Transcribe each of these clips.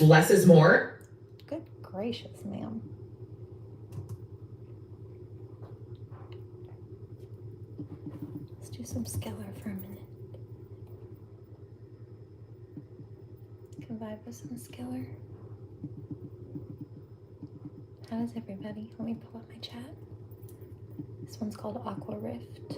less is more. Good gracious, ma'am. Let's do some Skeller for a minute. Can vibe with some Skeller. How is everybody? Let me pull up my chat. This one's called Aqua Rift.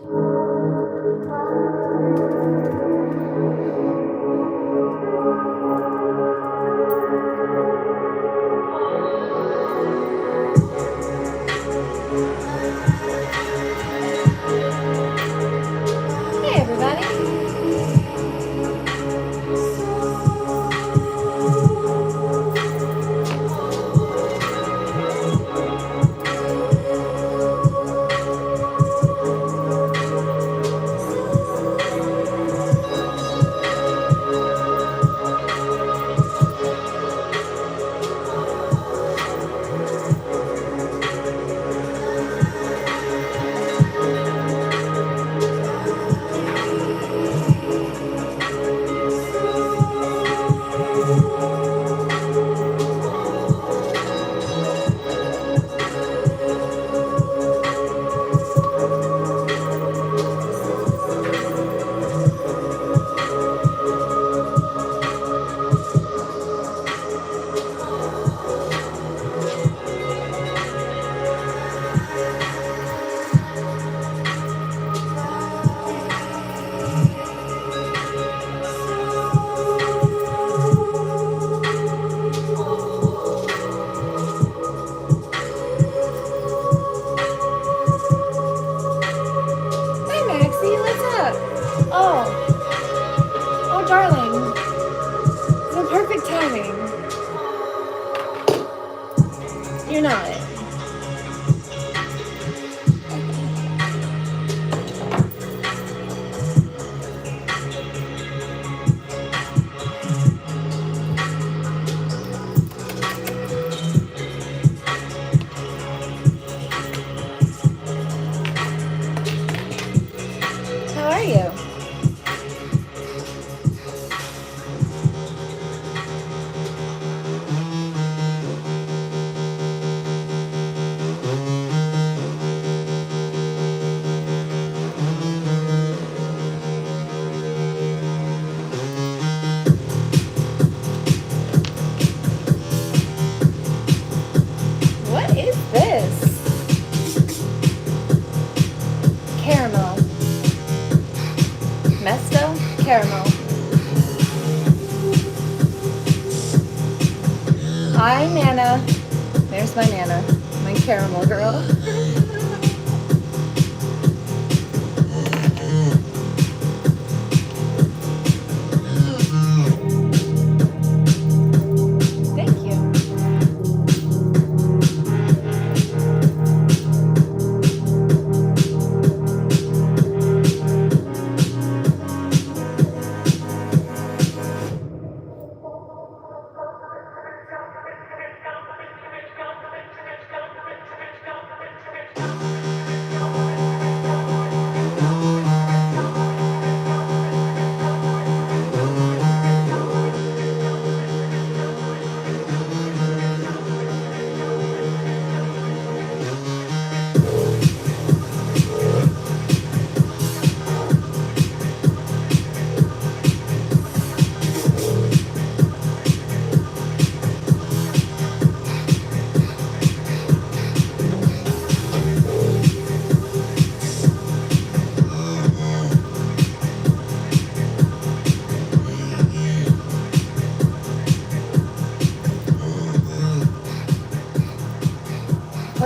Hey everybody. Caramelle. Hi, Nana. There's my Nana, my caramel girl. Thank you.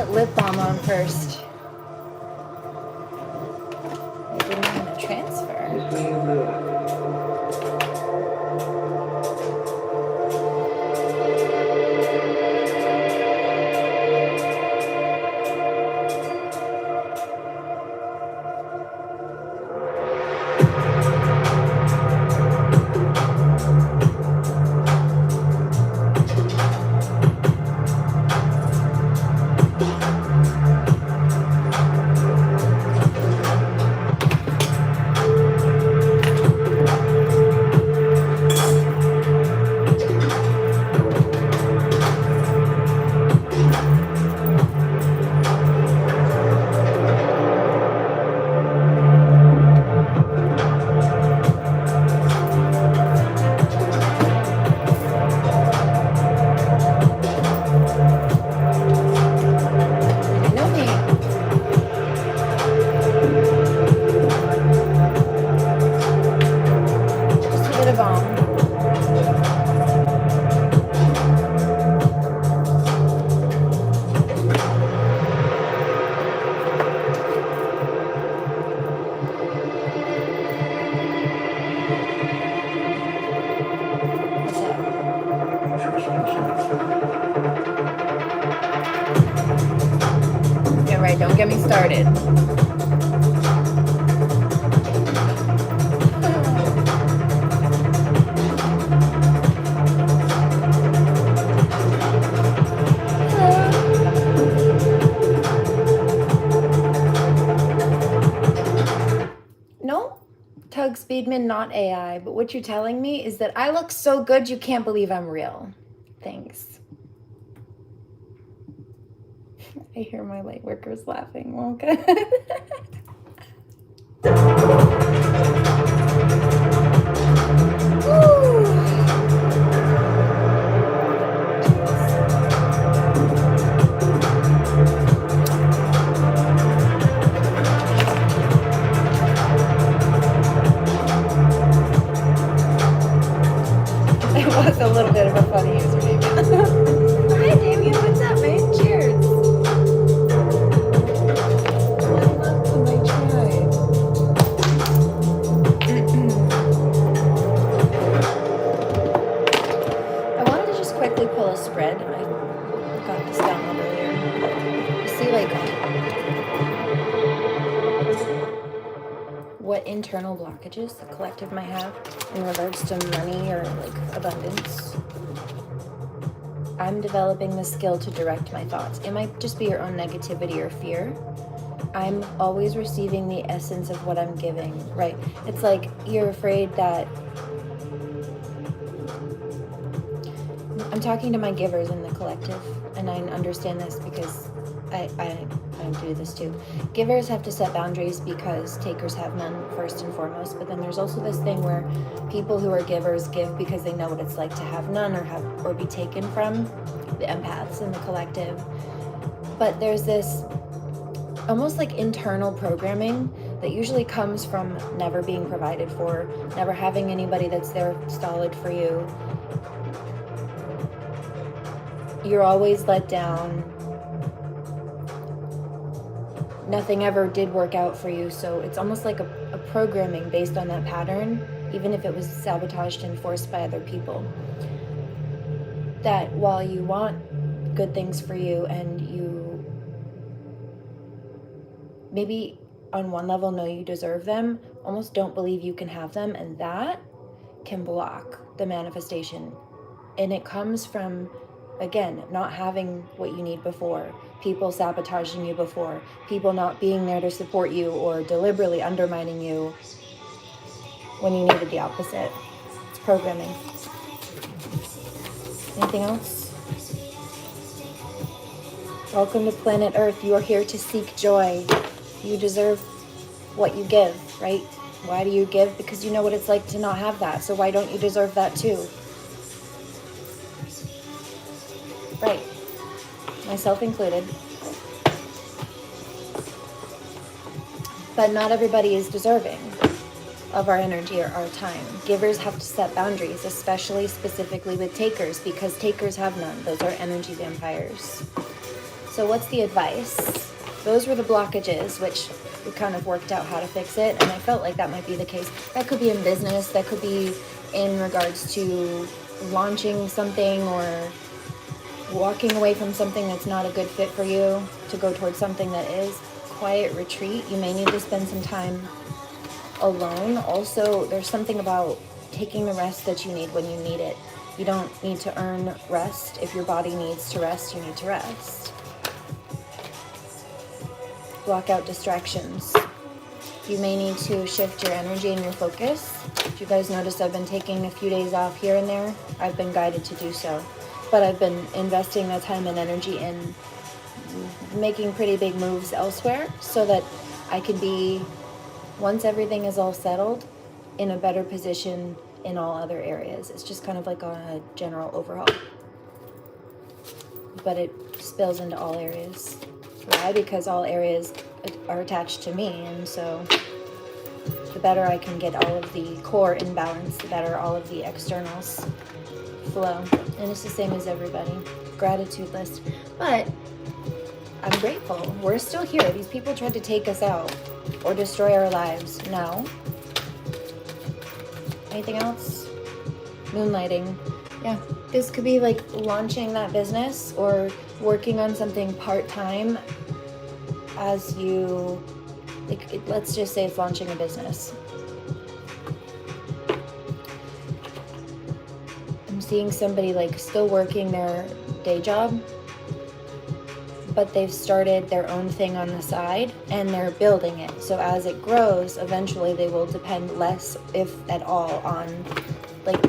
Lip balm on first. I didn't want to transfer. Yeah, right, don't get me started. No, Tug Speedman, not AI, but what you're telling me is that I look so good you can't believe I'm real. Thanks. I hear my light workers laughing. Well, good. It was a little bit of a funny username. Hi, Damien. What's up, man? Cheers. Love to my tribe. I wanted to just quickly pull a spread. I got this download earlier. You see, like, what internal blockages the collective might have in regards to money or, like, abundance. I'm developing the skill to direct my thoughts. It might just be your own negativity or fear. I'm always receiving the essence of what I'm giving, right? It's like you're afraid that... I'm talking to my givers in the collective, and I understand this because I do this too. Givers have to set boundaries because takers have none, first and foremost. But then there's also this thing where people who are givers give because they know what it's like to have none or be taken from, the empaths in the collective. But there's this almost like internal programming that usually comes from never being provided for, never having anybody that's there solid for you. You're always let down. Nothing ever did work out for you, so it's almost like a programming based on that pattern, even if it was sabotaged and forced by other people. That while you want good things for you and you maybe on one level know you deserve them, almost don't believe you can have them, and that can block the manifestation. And it comes from, again, not having what you need before, people sabotaging you before, people not being there to support you or deliberately undermining you when you needed the opposite. It's programming. Anything else? Welcome to planet Earth. You are here to seek joy. You deserve what you give, right? Why do you give? Because you know what it's like to not have that. So why don't you deserve that too? Right. Myself included. But not everybody is deserving of our energy or our time. Givers have to set boundaries, especially specifically with takers, because takers have none. Those are energy vampires. So what's the advice? Those were the blockages, which we kind of worked out how to fix it, and I felt like that might be the case. That could be in business, that could be in regards to launching something or walking away from something that's not a good fit for you to go towards something that is. Quiet retreat. You may need to spend some time alone. Also, there's something about taking the rest that you need when you need it. You don't need to earn rest. If your body needs to rest, you need to rest. Block out distractions. You may need to shift your energy and your focus. If you guys notice, I've been taking a few days off here and there. I've been guided to do so. But I've been investing that time and energy in making pretty big moves elsewhere so that I can be, once everything is all settled, in a better position in all other areas. It's just kind of like a general overhaul. But it spills into all areas. Why? Because all areas are attached to me, and so the better I can get all of the core in balance, the better all of the externals flow. And it's the same as everybody. Gratitude list. But I'm grateful. We're still here. These people tried to take us out or destroy our lives. No. Anything else? Moonlighting. Yeah. This could be like launching that business or working on something part-time as you, like, let's just say it's launching a business. I'm seeing somebody like still working their day job, but they've started their own thing on the side and they're building it. So as it grows, eventually they will depend less, if at all, on like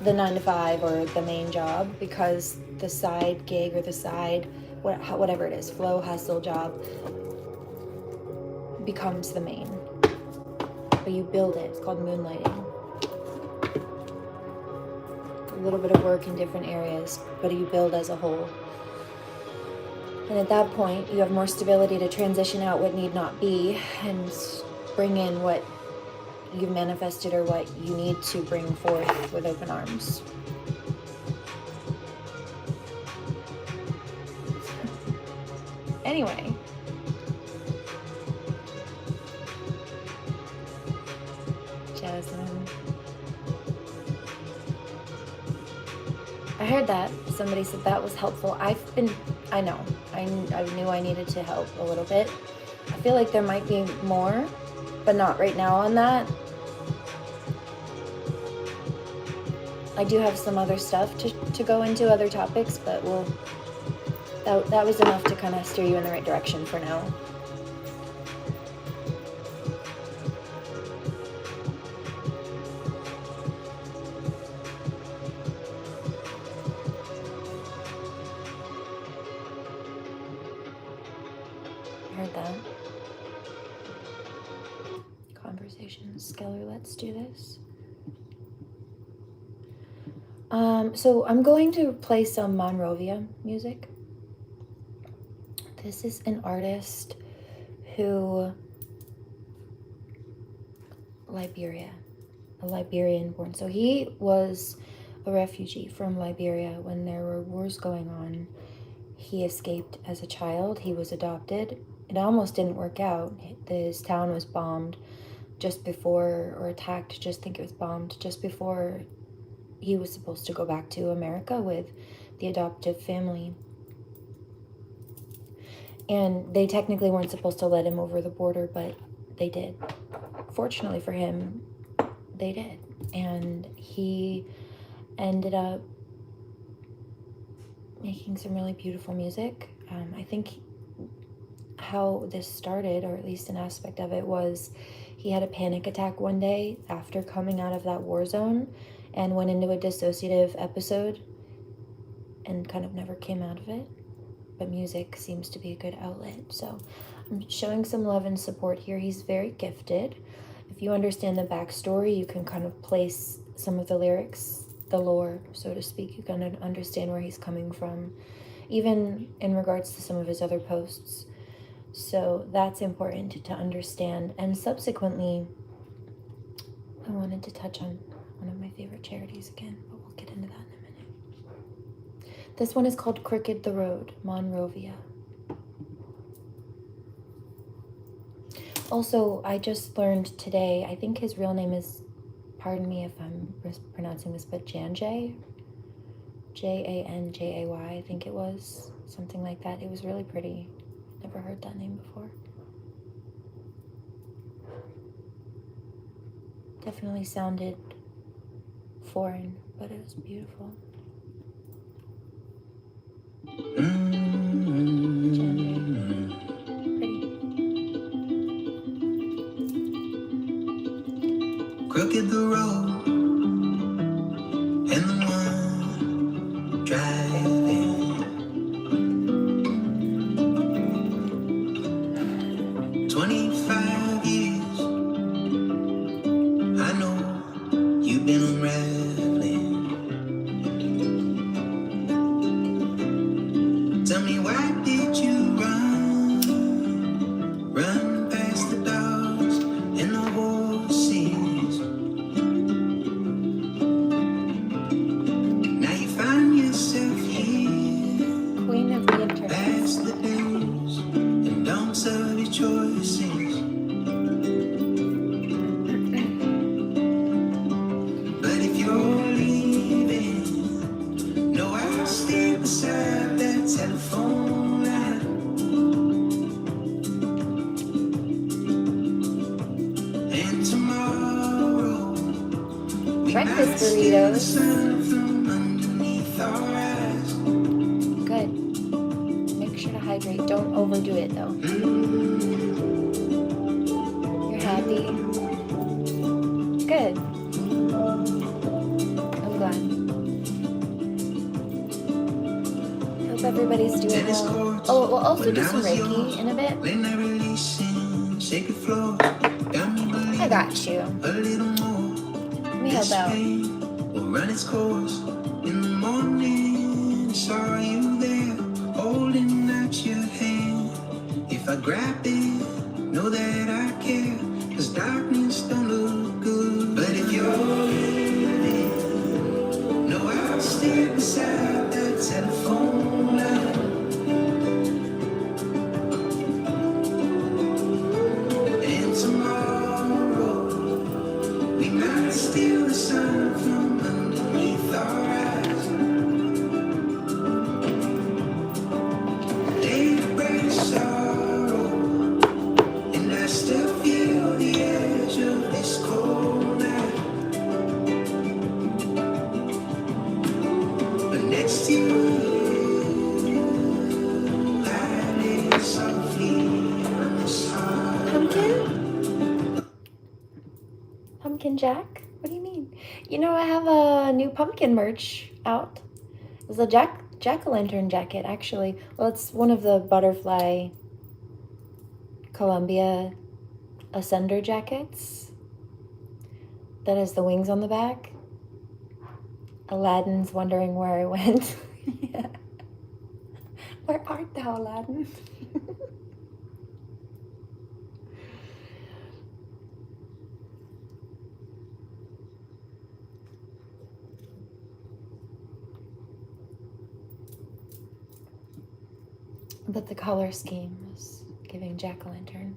the 9-to-5 or the main job, because the side gig or the side, whatever it is, flow, hustle job becomes the main. But you build it. It's called moonlighting. A little bit of work in different areas, but you build as a whole. And at that point, you have more stability to transition out what need not be and bring in what you've manifested or what you need to bring forth with open arms. Anyway. Jasmine. I heard that. Somebody said that was helpful. I know. I knew I needed to help a little bit. I feel like there might be more, but not right now on that. I do have some other stuff to go into, other topics, but that was enough to kind of steer you in the right direction for now. Heard that. Conversations. Skeller, let's do this. So I'm going to play some Monrovia music. This is an artist who, a Liberian born. So he was a refugee from Liberia when there were wars going on. He escaped as a child. He was adopted. It almost didn't work out. His town was bombed just before, or attacked, bombed just before he was supposed to go back to America with the adoptive family. And they technically weren't supposed to let him over the border, but they did. Fortunately for him, they did. And he ended up making some really beautiful music. I think how this started, or at least an aspect of it, was he had a panic attack one day after coming out of that war zone and went into a dissociative episode and kind of never came out of it. But music seems to be a good outlet. So I'm showing some love and support here. He's very gifted. If you understand the backstory, you can kind of place some of the lyrics, the lore, so to speak. You can understand where he's coming from, even in regards to some of his other posts. So that's important to understand. And subsequently, I wanted to touch on one of my favorite charities again, but we'll get into that in a minute. This one is called Crooked the Road, Monrovia. Also, I just learned today, I think his real name is, pardon me if I'm mispronouncing this, but Janjay, Janjay, I think it was, something like that. It was really pretty. Never heard that name before. Definitely sounded foreign, but it was beautiful. Crooked the road, and the one driving. 25 years, I know you've been unraveling. Tell me, why did you run past the dogs and the horses? Now you find yourself here, Queen of the Internet. past the do's and don'ts of your choices. But if you're leaving, beside that telephone line. And tomorrow we might Breakfast steal the burritos. sun from underneath our eyes. Good. Make sure to hydrate. Don't overdo it though. You're happy? Good. I'm glad. Hope everybody's doing well. Oh, we'll also do some Reiki in a bit. When I release in sacred flow, got me believing I got you. a little more. Let me help This out. pain will run its course. In the morning, I saw you there, holding out your hand. If I grab it, know that I care, 'cause darkness don't look good. But if you're living, know I'll stay beside that telephone line. And tomorrow we might steal the sun from underneath our eyes. They bring sorrow, and I still feel the edge of this cold night. But next to you, I lay softly on this heart. Pumpkin? Pumpkin Jack? What do you mean? You know, I have a new pumpkin merch out. It's a jack-o'-lantern jacket, actually. Well, it's one of the butterfly Columbia Ascender jackets that has the wings on the back. Aladdin's wondering where I went. Yeah. Where art thou, Aladdin? But the color scheme was giving jack-o'-lantern.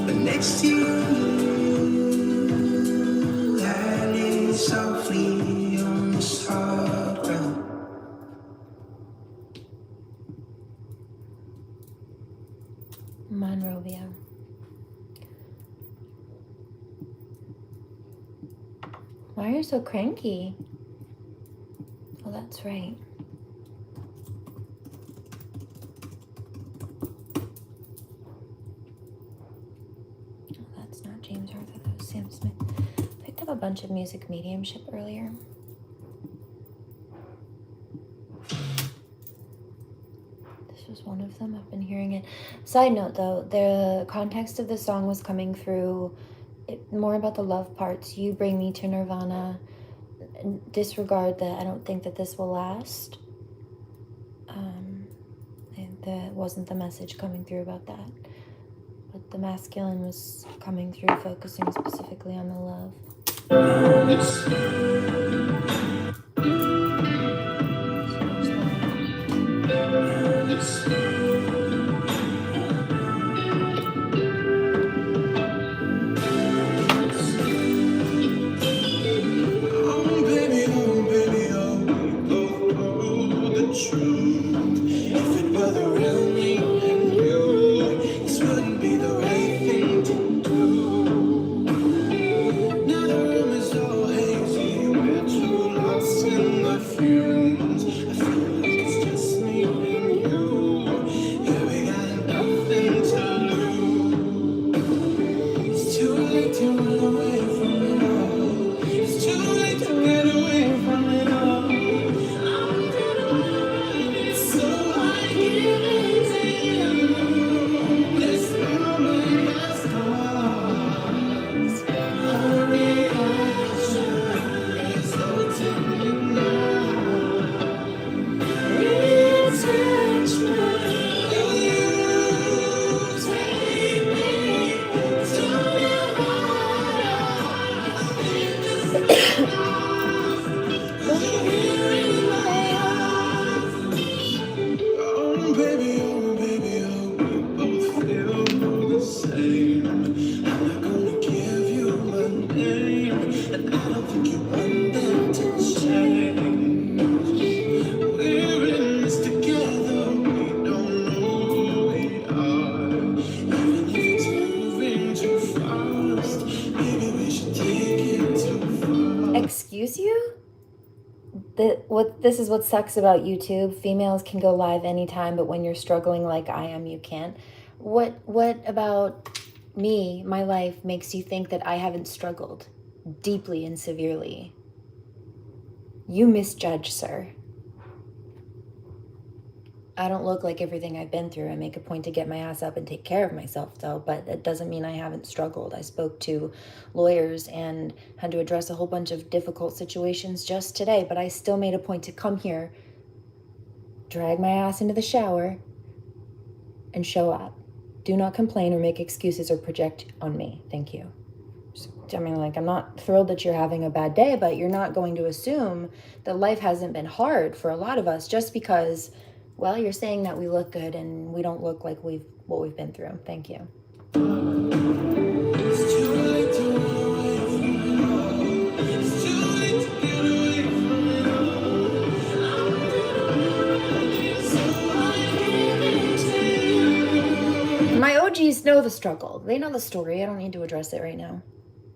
But next to you, I lay softly on this hard ground. Monrovia. Why are you so cranky? Oh, that's right. Oh, that's not James Arthur, that was Sam Smith. Picked up a bunch of music mediumship earlier. This was one of them. I've been hearing it. Side note though, the context of the song was coming through more about the love parts. You bring me to nirvana. Disregard that I don't think that this will last. That wasn't the message coming through about that. But the masculine was coming through, focusing specifically on the love. Now the room is all hazy. This is what sucks about YouTube. Females can go live anytime, but when you're struggling like I am, you can't. What about me, my life, makes you think that I haven't struggled deeply and severely? You misjudge, sir. I don't look like everything I've been through. I make a point to get my ass up and take care of myself, though, but it doesn't mean I haven't struggled. I spoke to lawyers and had to address a whole bunch of difficult situations just today, but I still made a point to come here, drag my ass into the shower, and show up. Do not complain or make excuses or project on me. Thank you. I mean, like, I'm not thrilled that you're having a bad day, but you're not going to assume that life hasn't been hard for a lot of us just because, well, you're saying that we look good and we don't look like what we've been through. Thank you. My OGs know the struggle. They know the story. I don't need to address it right now.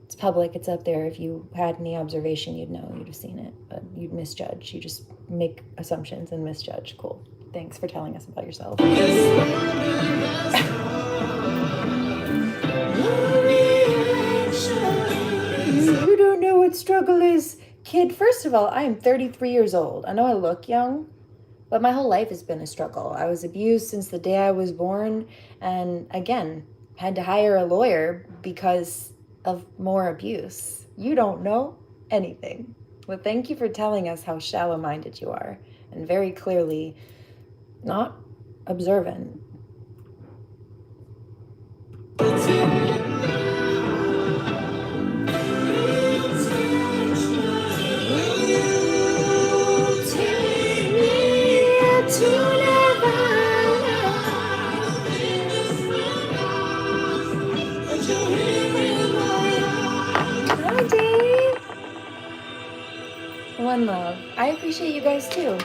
It's public. It's up there. If you had any observation, you'd know. You'd have seen it. But you'd misjudge. You just make assumptions and misjudge. Cool. Thanks for telling us about yourself. You don't know what struggle is. Kid, first of all, I am 33 years old. I know I look young, but my whole life has been a struggle. I was abused since the day I was born, and again, had to hire a lawyer because of more abuse. You don't know anything. Well, thank you for telling us how shallow-minded you are, and very clearly not observant. One love. I appreciate you guys too.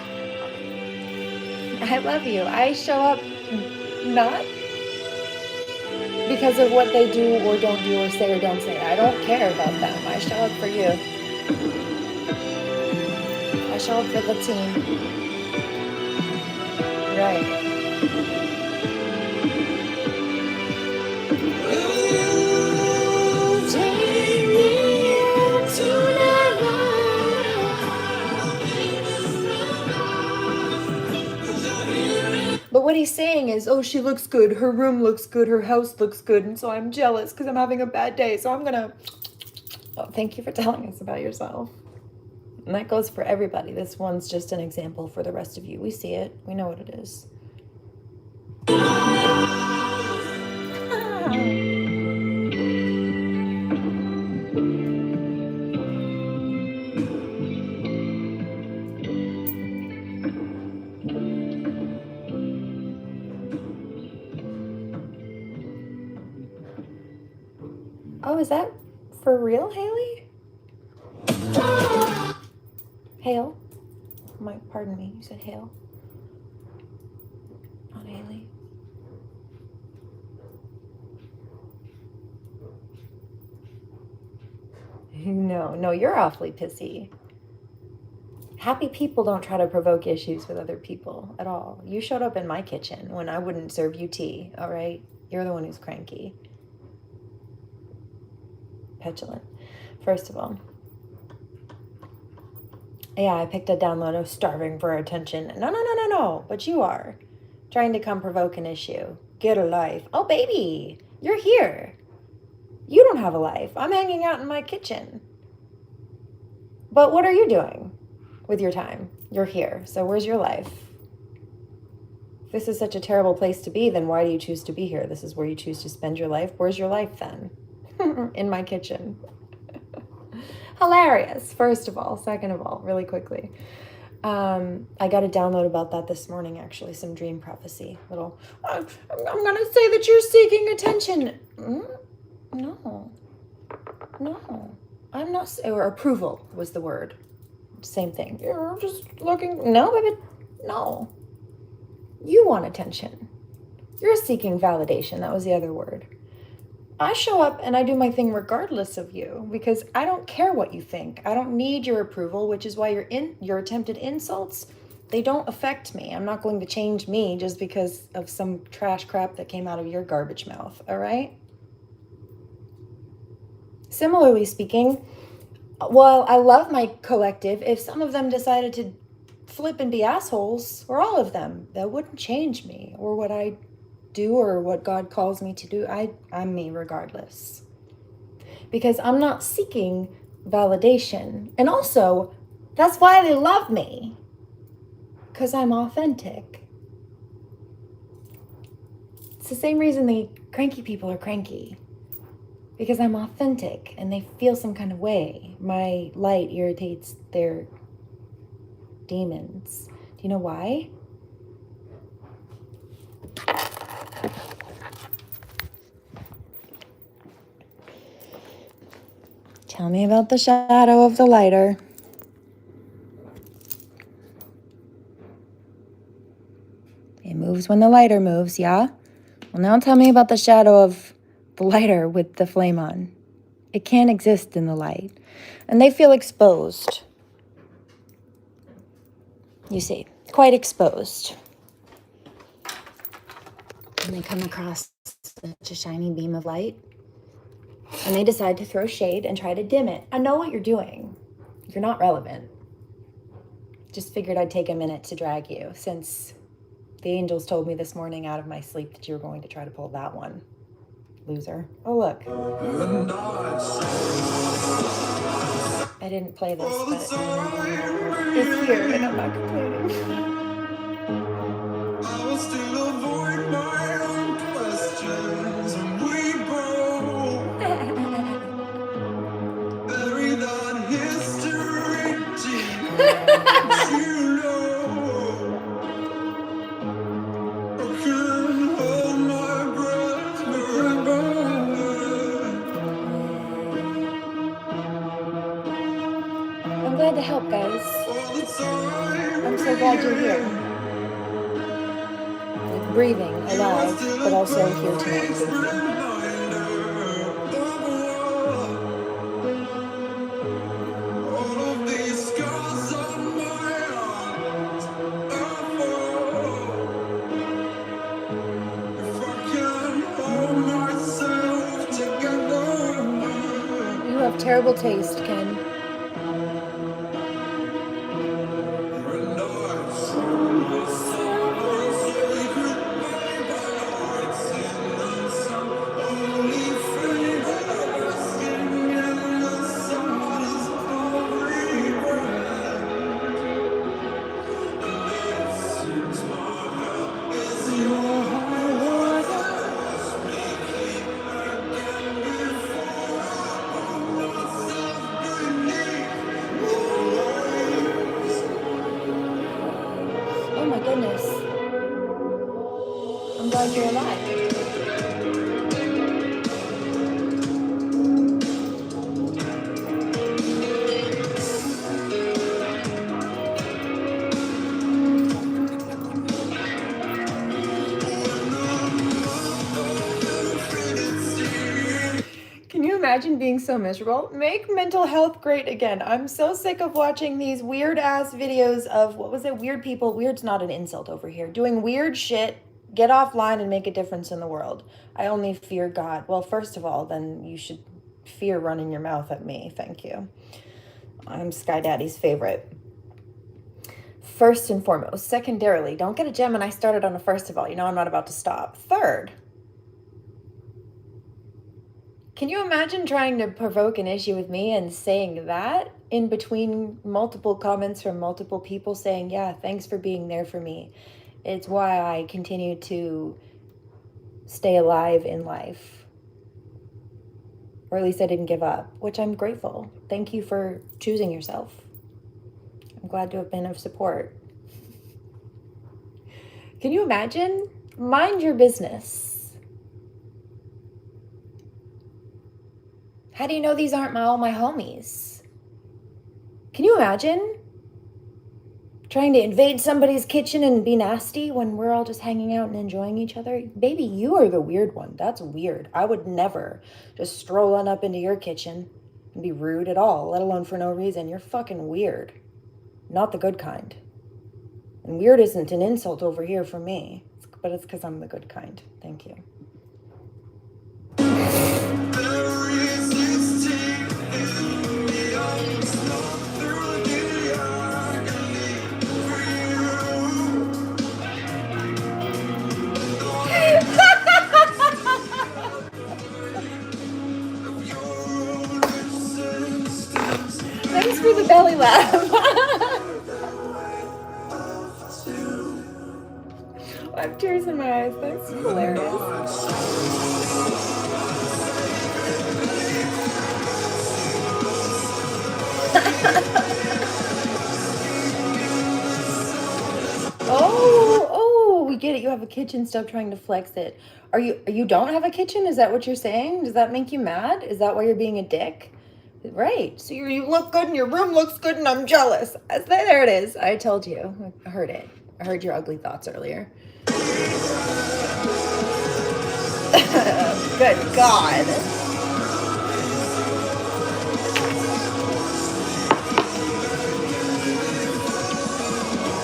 I love you. I show up not because of what they do or don't do or say or don't say. I don't care about them. I show up for you. I show up for the team. Right. But what he's saying is, oh, she looks good, her room looks good, her house looks good, and so I'm jealous because I'm having a bad day, so I'm gonna... Oh, thank you for telling us about yourself. And that goes for everybody. This one's just an example for the rest of you. We see it. We know what it is. Oh, is that for real, Haley? Hale? Pardon me, you said Hale. Not Haley. No, you're awfully pissy. Happy people don't try to provoke issues with other people at all. You showed up in my kitchen when I wouldn't serve you tea, all right? You're the one who's cranky. Petulant. First of all, yeah, I picked a download of starving for attention. No, but you are trying to come provoke an issue. Get a life. Oh, baby, you're here. You don't have a life. I'm hanging out in my kitchen. But what are you doing with your time? You're here. So where's your life? If this is such a terrible place to be, then why do you choose to be here? This is where you choose to spend your life. Where's your life then? In my kitchen. Hilarious, first of all. Second of all, really quickly. I got a download about that this morning, actually, some dream prophecy. I'm going to say that you're seeking attention. No, I'm not, or approval was the word. Same thing. You're just looking, no, baby, no. You want attention. You're seeking validation. That was the other word. I show up and I do my thing regardless of you because I don't care what you think. I don't need your approval, which is why your attempted insults, they don't affect me. I'm not going to change me just because of some trash crap that came out of your garbage mouth, all right? Similarly speaking, while I love my collective, if some of them decided to flip and be assholes, or all of them, that wouldn't change me or what I do or what God calls me to do. I'm me regardless. Because I'm not seeking validation. And also, that's why they love me. Because I'm authentic. It's the same reason the cranky people are cranky. Because I'm authentic and they feel some kind of way. My light irritates their demons. Do you know why? Tell me about the shadow of the lighter. It moves when the lighter moves, yeah? Well, now tell me about the shadow of the lighter with the flame on. It can't exist in the light. And they feel exposed. You see, quite exposed. And they come across such a shiny beam of light. And they decide to throw shade and try to dim it. I know what you're doing. You're not relevant. Just figured I'd take a minute to drag you since the angels told me this morning out of my sleep that you were going to try to pull that one. Loser. Oh, look. I didn't play this, but it's here and I'm not complaining. I will still avoid my own questions, and we both bury that history deep. You know, I can't hold my breath forever. I'm glad to help, guys. All the time I'm so glad you're here. Like breathing, alive, but also here tonight. Thank you. You have terrible taste, Ken. Oh my goodness. I'm glad you're alive. Can you imagine being so miserable? Make mental health great again. I'm so sick of watching these weird ass videos of, what was it? Weird people. Weird's not an insult over here. Doing weird shit. Get offline and make a difference in the world. I only fear God. Well, first of all, then you should fear running your mouth at me. Thank you. I'm Sky Daddy's favorite. First and foremost. Secondarily, don't get a Gemini started on a first of all. You know I'm not about to stop. Third, can you imagine trying to provoke an issue with me and saying that in between multiple comments from multiple people saying, yeah, thanks for being there for me. It's why I continue to stay alive in life. Or at least I didn't give up, which I'm grateful. Thank you for choosing yourself. I'm glad to have been of support. Can you imagine? Mind your business. How do you know these aren't all my homies? Can you imagine? trying to invade somebody's kitchen and be nasty when we're all just hanging out and enjoying each other. Baby, you are the weird one. That's weird. I would never just stroll on up into your kitchen and be rude at all, let alone for no reason. You're fucking weird. Not the good kind. And weird isn't an insult over here for me, but it's because I'm the good kind. Thank you. Thanks for the belly laugh. I have tears in my eyes. That's hilarious. Oh, we get it. You have a kitchen. Stop trying to flex it. You don't have a kitchen? Is that what you're saying? Does that make you mad? Is that why you're being a dick? Right. So you look good and your room looks good and I'm jealous. There it is. I told you. I heard it. I heard your ugly thoughts earlier. Good God.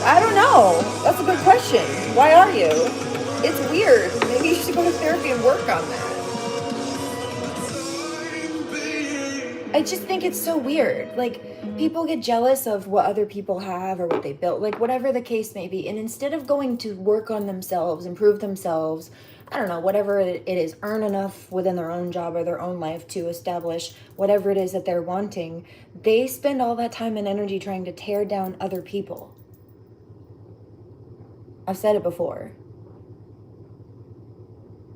I don't know. That's a good question. Why are you? It's weird. Maybe you should go to therapy and work on that. I just think it's so weird. Like, people get jealous of what other people have or what they built, like whatever the case may be. And instead of going to work on themselves, improve themselves, I don't know, whatever it is, earn enough within their own job or their own life to establish whatever it is that they're wanting, they spend all that time and energy trying to tear down other people. I've said it before.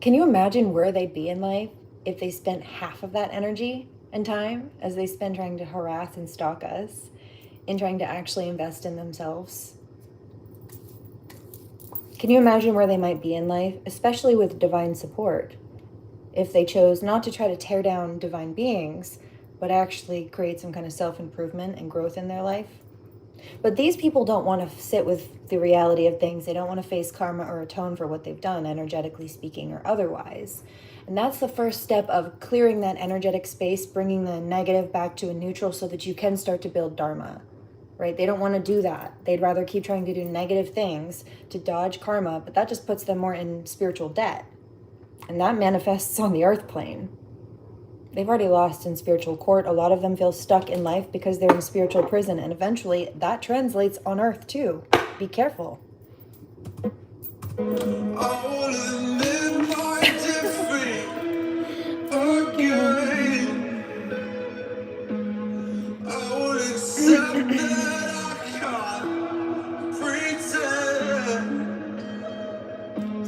Can you imagine where they'd be in life if they spent half of that energy and time as they spend trying to harass and stalk us and trying to actually invest in themselves? Can you imagine where they might be in life, especially with divine support, if they chose not to try to tear down divine beings, but actually create some kind of self-improvement and growth in their life? But these people don't want to sit with the reality of things. They don't want to face karma or atone for what they've done, energetically speaking or otherwise. And that's the first step of clearing that energetic space, bringing the negative back to a neutral so that you can start to build dharma, right? They don't want to do that. They'd rather keep trying to do negative things to dodge karma, but that just puts them more in spiritual debt. And that manifests on the earth plane. They've already lost in spiritual court. A lot of them feel stuck in life because they're in spiritual prison. And eventually that translates on earth too. Be careful.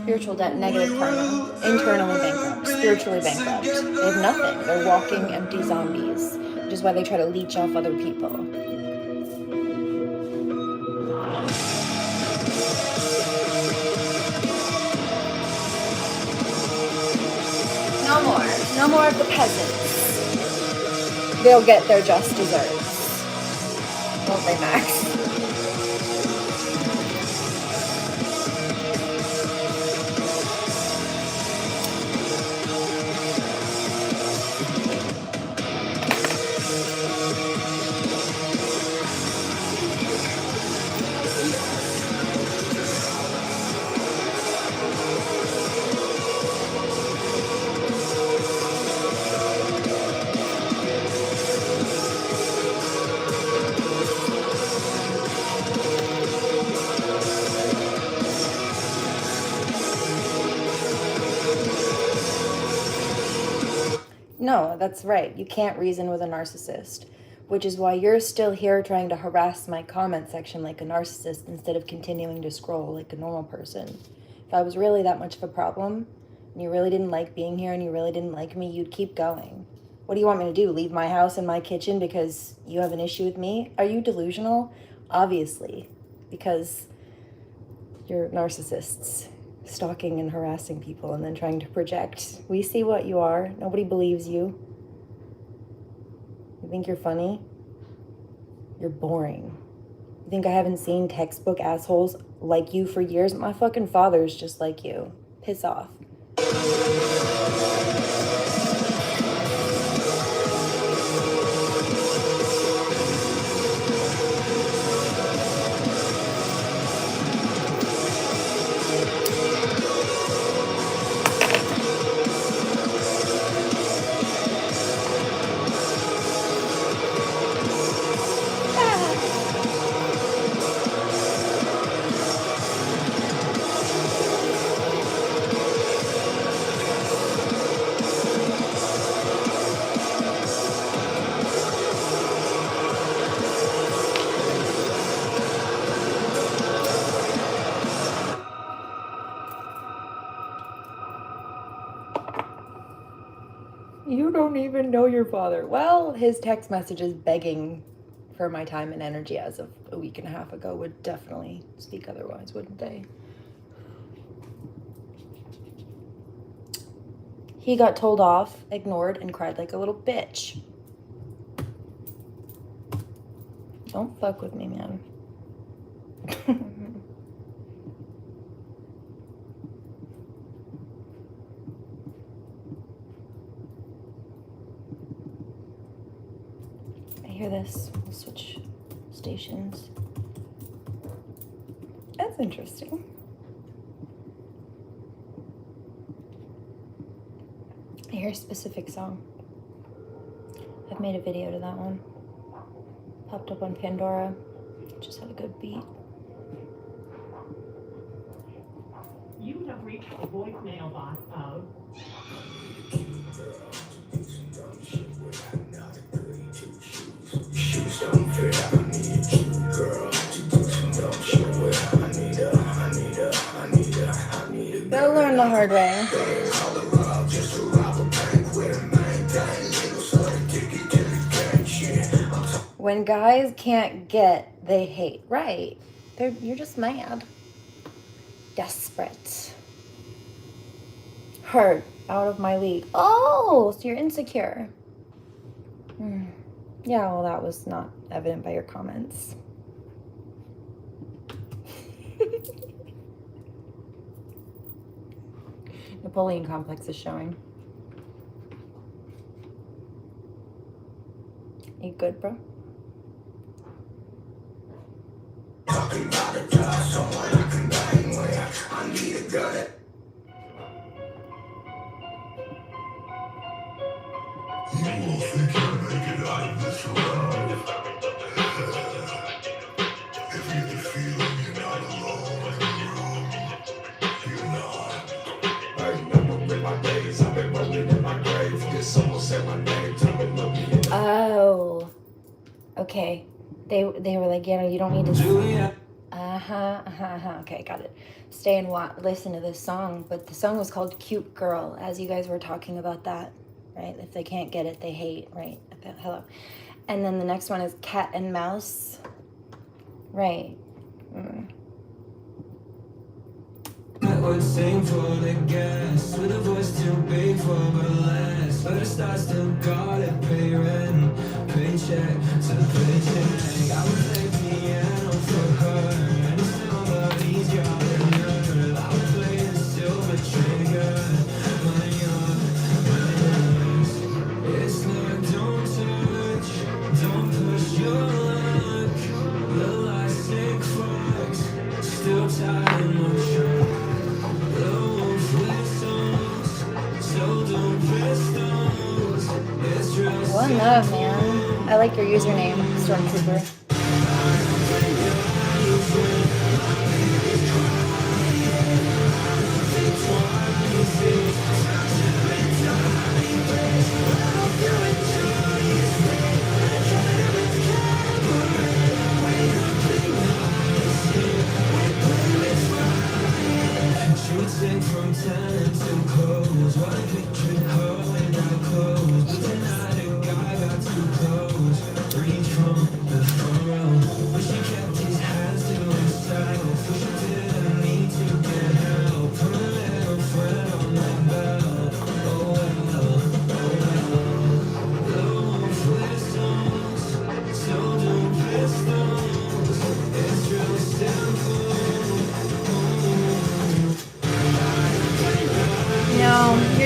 Spiritual debt, negative karma, internally bankrupt, spiritually bankrupt. They have nothing. They're walking empty zombies, which is why they try to leech off other people. No more of the peasants. They'll get their just desserts. Won't they, Max? No, that's right. You can't reason with a narcissist, which is why you're still here trying to harass my comment section like a narcissist instead of continuing to scroll like a normal person. If I was really that much of a problem, and you really didn't like being here and you really didn't like me, you'd keep going. What do you want me to do? Leave my house and my kitchen because you have an issue with me? Are you delusional? Obviously, because you're narcissists. Stalking and harassing people and then trying to project. We see what you are. Nobody believes you. You think you're funny? You're boring. You think I haven't seen textbook assholes like you for years? My fucking father's just like you. Piss off. You don't even know your father. Well, his text messages begging for my time and energy as of a week and a half ago would definitely speak otherwise, wouldn't they? He got told off, ignored, and cried like a little bitch. Don't fuck with me, man. I hear this. We'll switch stations. That's interesting. I hear a specific song. I've made a video to that one. Popped up on Pandora. Just had a good beat. You have reached the voicemail box of... They'll learn the hard way. When guys can't get, they hate. Right. You're just mad. Desperate. Hurt. Out of my league. Oh, so you're insecure. Yeah, well, that was not evident by your comments. Napoleon complex is showing. You good, bro? Talking about a job, someone I can bang with. I need a gun. You will think you'll make it out of this round. If you're feeling you're not alone in the room, you're not. I remember in my days, I've been rolling in my grave. Did someone say my name? Tell me, look me in the... Oh. Okay. They were like, yeah, you don't need to... Julia. Okay, got it. Stay and listen to this song. But the song was called Cute Girl, as you guys were talking about that, right? If they can't get it, they hate, right? Hello. And then the next one is Cat and Mouse. Right. I would sing for the gas with a voice too big for burlesque, but it's not still gotta pay rent, paycheck to paycheck. I would play piano for her, and it's somebody's job to learn. I would play the silver trigger, money on my nerves. It's not don't touch, don't push your luck. The elastic fucks, still tied in my shirt. One love, man. I like your username, Stormtrooper. Shooting from talent to clothes, what I pictured her without clothes. But tonight a guy got too close, reach from the phone.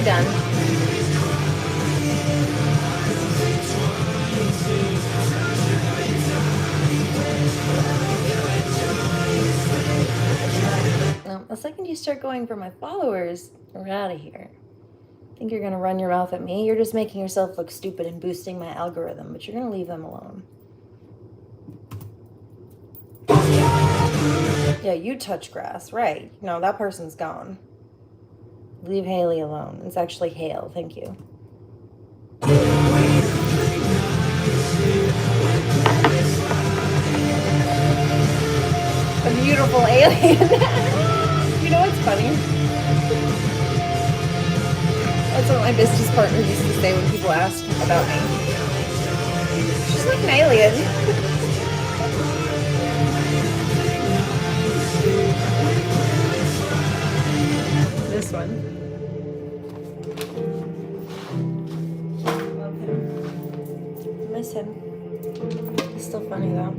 done. The second you start going for my followers, we're out of here. Think you're gonna run your mouth at me? You're just making yourself look stupid and boosting my algorithm, but you're gonna leave them alone. Yeah, you touch grass, right? No, that person's gone. Leave Haley alone. It's actually Hale, thank you. A beautiful alien. You know what's funny? That's what my business partner used to say when people asked about me. She's like an alien. This one. Love him. Miss him. He's still funny though.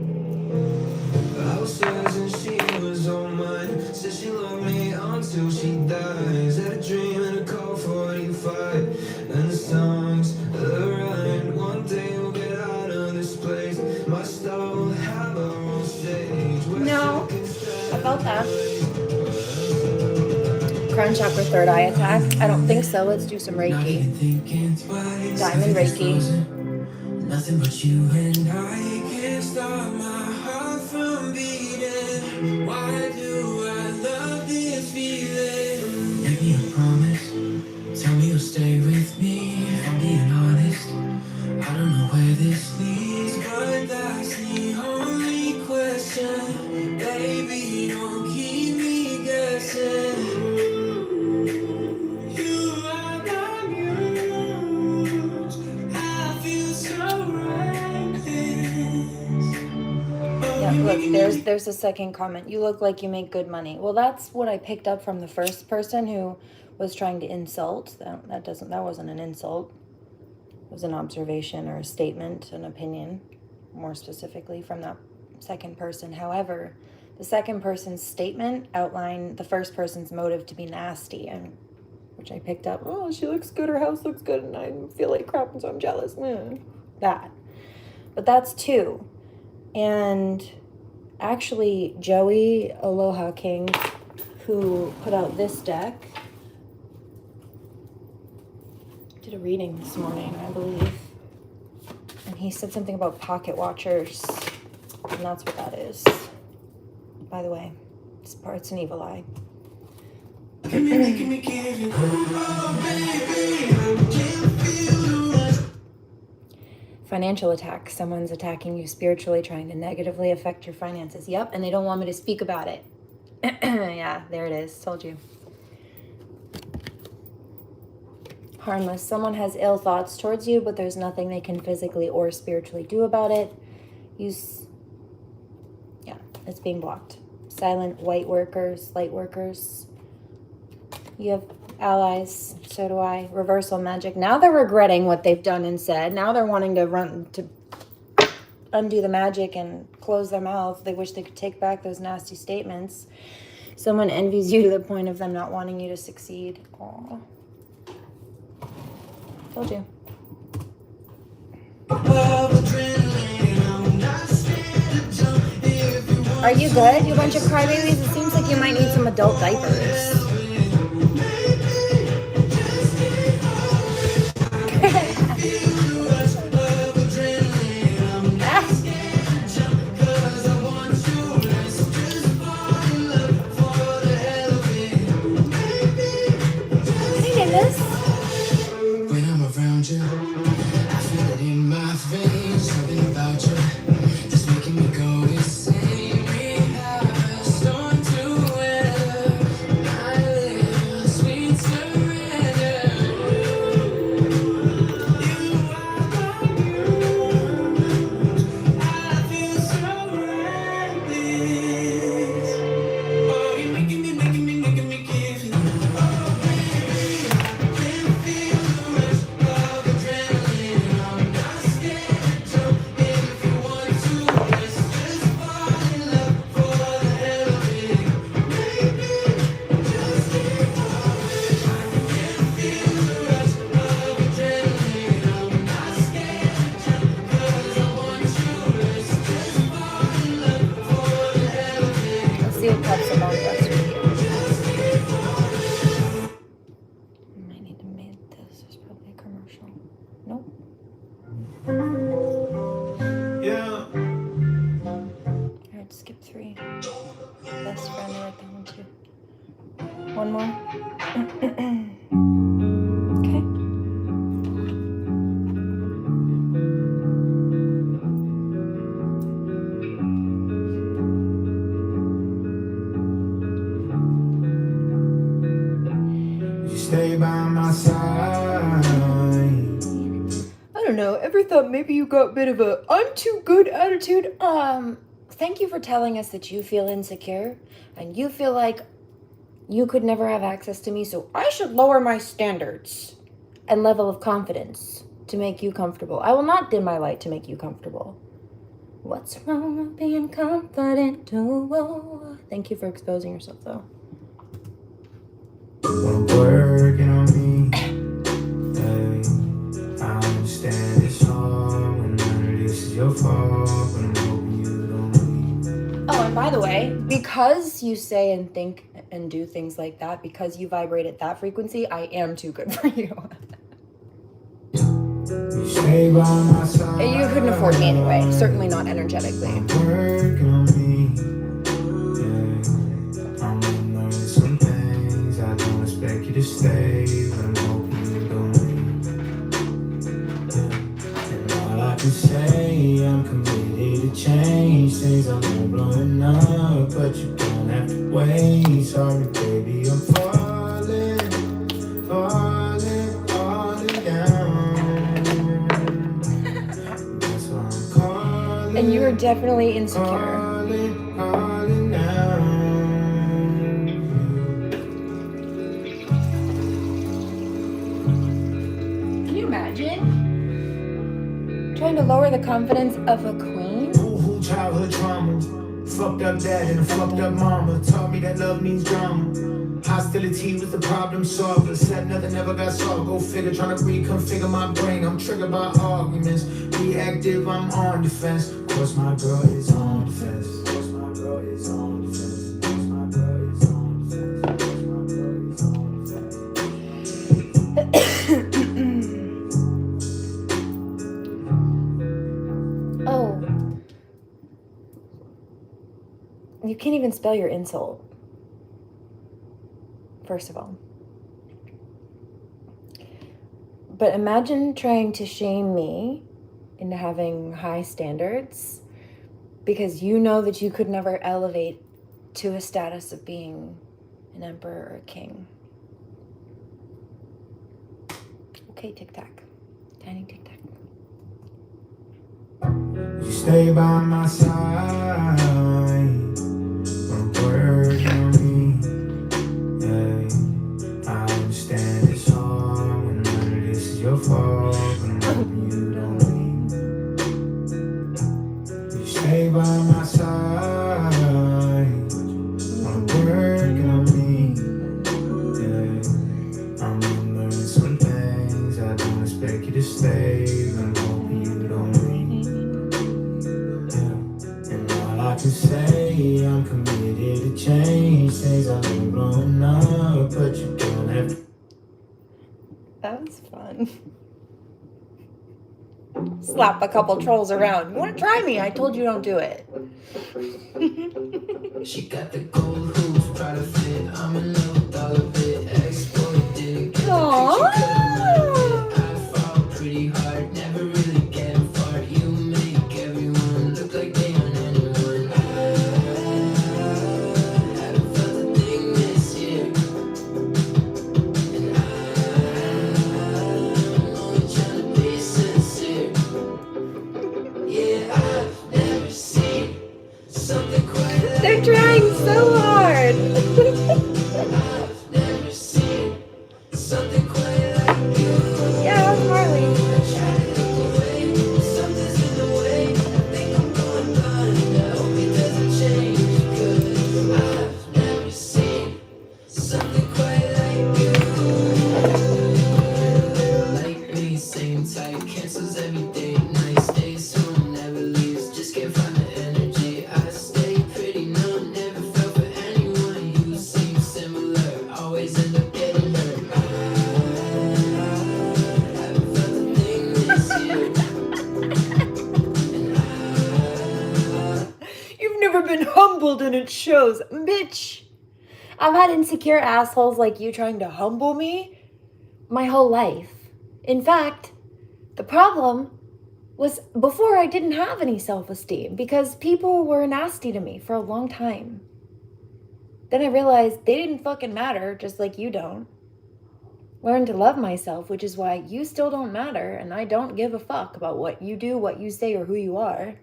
And she was on mine. Said she loved me until she dies. Had a dream and a call 45. And the songs around. One day we'll get out of this place. My star will have our own stage. No, I felt that. Crown chakra, third eye attack. I don't think so. Let's do some Reiki. Diamond Reiki. Nothing but you and I can't stop my heart from beating. Why do I love this feeling? Make me a promise. Tell me you'll stay with me. If I'm being honest, I don't know where this leads, but that's the only question. Baby, don't keep me guessing. Look, there's a second comment. You look like you make good money. Well, that's what I picked up from the first person who was trying to insult. That wasn't an insult. It was an observation or a statement, an opinion, more specifically from that second person. However, the second person's statement outlined the first person's motive to be nasty, and which I picked up. Oh, she looks good. Her house looks good, and I feel like crap, and so I'm jealous. That, but that's two. And actually, Joey Aloha King, who put out this deck, did a reading this morning, I believe. And he said something about pocket watchers, and that's what that is. By the way, it's an evil eye. Financial attack. Someone's attacking you spiritually, trying to negatively affect your finances. Yep, and they don't want me to speak about it. Yeah, there it is. Told you. Harmless. Someone has ill thoughts towards you, but there's nothing they can physically or spiritually do about it. Yeah, it's being blocked. Silent white workers, light workers. You have allies, so do I. Reversal magic. Now they're regretting what they've done and said. Now they're wanting to undo the magic and close their mouth. They wish they could take back those nasty statements. Someone envies you to the point of them not wanting you to succeed. Aww. Told you. Are you good? You bunch of crybabies? It seems like you might need some adult diapers. best friend. I like that one too. One more. Okay. You stay by my side. I don't know. Ever thought maybe you got a bit of a I'm too good attitude? Thank you for telling us that you feel insecure and you feel like you could never have access to me, so I should lower my standards and level of confidence to make you comfortable. I will not dim my light to make you comfortable. What's wrong with being confident? Oh, thank you for exposing yourself, though. Working on me. Hey, I understand it's hard when none of this is your fault, but I'm hoping you don't leave. Oh, and by the way, because you say and think and do things like that, because you vibrate at that frequency, I am too good for you. You stay by my side. You couldn't afford me anyway, certainly not energetically. Working on me. Yeah, I'm learning some things. I don't expect you to stay, but I'm hoping you don't leave. Yeah. And all I can say, I'm committed to change. Things I'm not blowing up, but you don't have to wait. Sorry, baby, I'm falling down. That's why I'm calling. And you are definitely insecure. Calling down. Can you imagine trying to lower the confidence of a queen? Boo-hoo, childhood trauma. Fucked up dad and a fucked up mama. Taught me that love means drama. Hostility was the problem solver. Said nothing ever got solved. Go figure, trying to reconfigure my brain. I'm triggered by arguments. Reactive, I'm on defense. Cause my girl is on defense. Cause my girl is on defense. Cause my girl is on defense. Cause my girl is on defense. Oh. You can't even spell your insult. First of all. But imagine trying to shame me into having high standards because you know that you could never elevate to a status of being an emperor or a king. Okay, tic-tac. Tiny tic-tac. You stay by my side. Working on me. I understand it's hard when none of this is your fault, but I'm hoping you don't leave. You stay by my side. I'm working on me. Yeah, I'm learning some things. I don't expect you to stay, but I'm hoping you don't leave. Yeah, and all I can say, I'm committed to change things. I've been growing up, but you don't have to. That was fun. Slap a couple trolls around. You want to try me? I told you don't do it. She got the gold hoops, proud of it. I'm in love with all of it. Exploited, didn't get the picture, couldn't I fall pretty hard, never really getting far. You make everyone look like they aren't anyone. I haven't felt a thing this year, and I'm only trying to be sincere. Yeah, I've never seen something quite like. They're trying so hard. I've never seen something quite like you. Yeah, Marley. I try to look away, something's in the way. I think I'm going blind. I hope it doesn't change, 'cause I've never seen something quite like you. Like me, same type, cancels every day, nice days, home never leaves. Just can't find the energy. I stay pretty numb, never felt for never been humbled and it shows. Bitch, I've had insecure assholes like you trying to humble me my whole life. In fact, the problem was before I didn't have any self-esteem because people were nasty to me for a long time. Then I realized they didn't fucking matter, just like you don't. Learned to love myself, which is why you still don't matter, and I don't give a fuck about what you do, what you say, or who you are.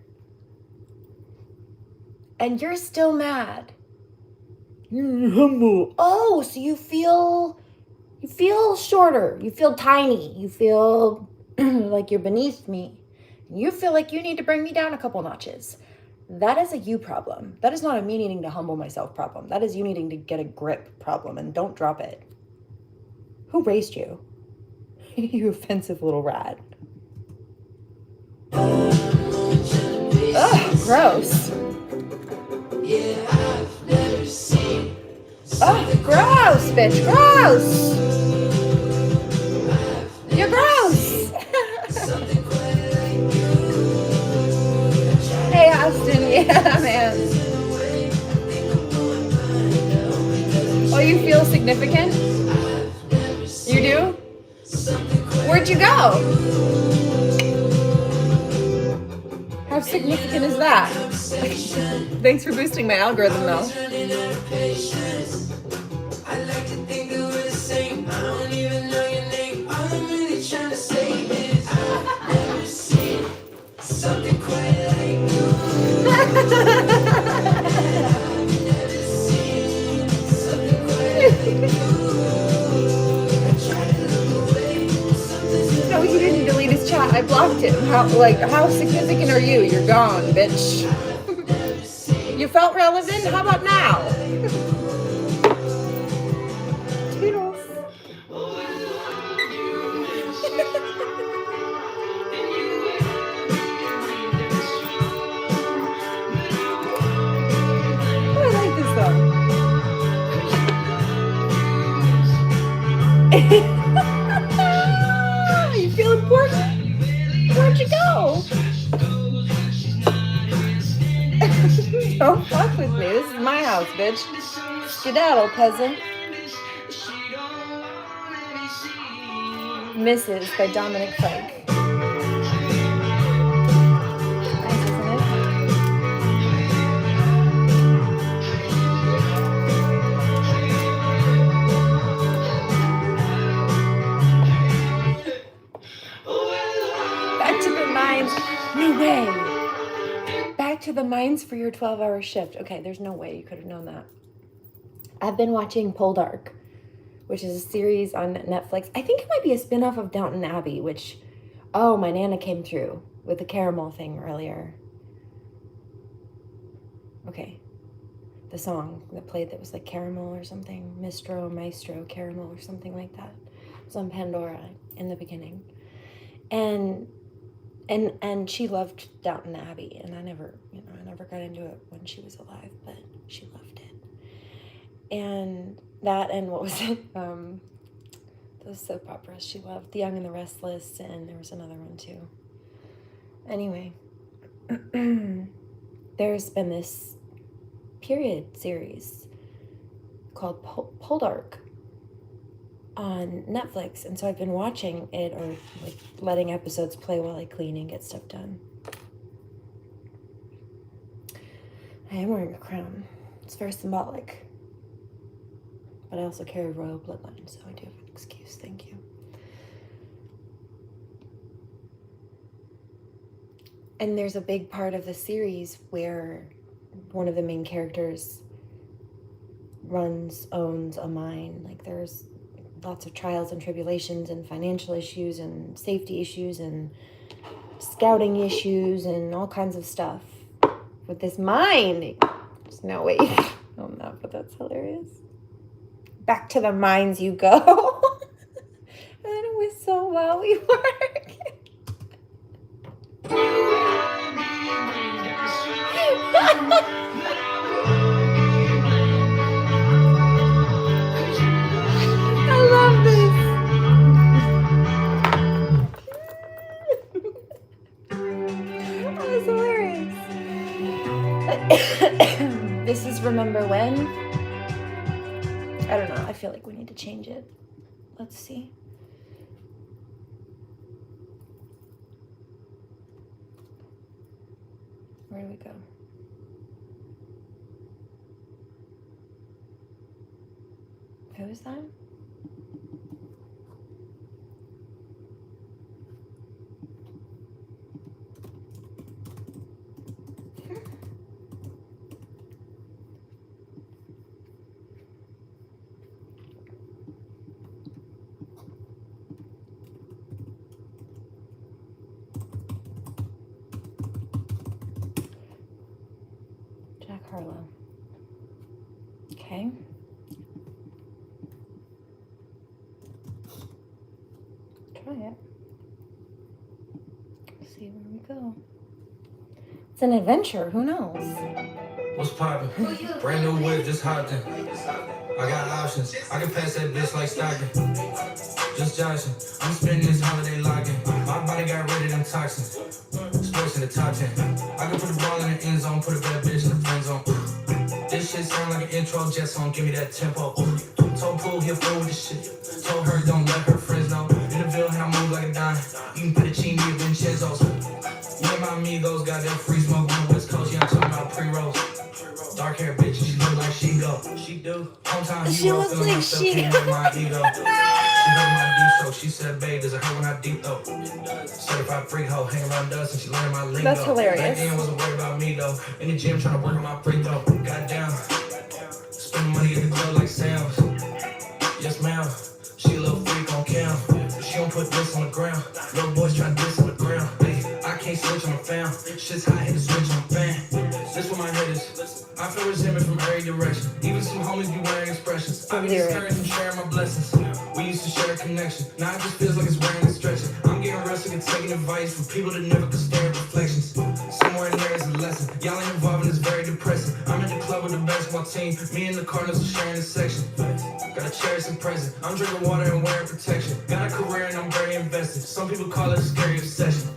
And you're still mad. You're humble. Oh, so you feel shorter. You feel tiny. You feel like you're beneath me. You feel like you need to bring me down a couple notches. That is a you problem. That is not a me needing to humble myself problem. That is you needing to get a grip problem, and don't drop it. Who raised you? You offensive little rat. Ugh, gross. Ugh, gross, bitch, gross. You're gross. Hey, Austin, yeah, man. Oh, you feel significant? You do? Where'd you go? How significant is that? Thanks for boosting my algorithm, though. No, he didn't delete his chat. I blocked him. How significant are you? You're gone, bitch. You felt relevant? How about now? Toodles. Oh, I like this song. You feel important? Where'd you go? Don't fuck with me. This is my house, bitch. Skedaddle, peasant. Misses by Dominic Fike. Nice, isn't it? Back to the mines. No way. Back to the mines for your 12-hour shift. Okay, there's no way you could have known that. I've been watching Poldark, which is a series on Netflix. I think it might be a spin-off of Downton Abbey, which, oh, my Nana came through with the Caramelle thing earlier. Okay. The song that played that was like Caramel or something. Maestro, Caramel or something like that. It was on Pandora in the beginning. And she loved Downton Abbey, and I never got into it when she was alive, but she loved it. And that, and what was it? Those soap operas she loved, The Young and the Restless, and there was another one too. Anyway, there's been this period series called Poldark on Netflix, and so I've been watching it, or like letting episodes play while I clean and get stuff done. I am wearing a crown. It's very symbolic. But I also carry royal bloodline, so I do have an excuse. Thank you. And there's a big part of the series where one of the main characters owns a mine. Like, there's lots of trials and tribulations and financial issues and safety issues and scouting issues and all kinds of stuff with this mine. There's no way you can own that, but that's hilarious. Back to the mines you go. And whistle while we work. I love this. That was hilarious. This is Remember When. I don't know. I feel like we need to change it. Let's see. Where do we go? Who is that? Harlow. Okay. Try it. See where we go. It's an adventure. Who knows? What's poppin'? Brand new whip, just hopped in. I got options. I can pass that bitch like Stockton. Just joshing. I'm spending this holiday locking. My body got rid of them toxins. Sports in the top 10. I can put the ball in the end zone, put a bad bitch in the friend zone. This shit sound like an intro jet song, give me that tempo. Told Pool, he'll fool with this shit. Told her, don't let her friends know. In the Ville, and I move like a dime. You can fettuccine or Vincenzo's. Me and my amigos got that free smoke on the West Coast. Yeah, I'm talking about pre-rolls. Dark hair bitch, she look like she go. She do. Hometown She hero, looks feeling like myself, she can't let my ego. She heard my deep, so she said, babe, does it hurt when I deep though? Certified freak hoe, hang around us and she learned my lingo. That's hilarious. Back then wasn't worried about me though. In the gym trying to work on my free throw. Goddamn. Spending money at the club like Sam's. Yes ma'am. She a little freak on cam. She don't put this on the ground. Little boys try to diss on the ground. Hey, I can't switch on the fam. Shit's hot, hit the switch on the fan. This where my head is. I feel resentment from every direction. Even some homies be wearing expressions. I be discouraged from sharing my blessings. We used to share a connection. Now it just feels like it's wearing and stretching. I'm getting real sick of taking advice from people that never could stare at reflections. Somewhere in there is a lesson. Y'all ain't involved and it's very depressing. I'm at the club with the basketball team. Me and the Cardinals are sharing this section. Gotta cherish the present. I'm drinking water and wearing protection. Got a career and I'm very invested. Some people call it a scary obsession.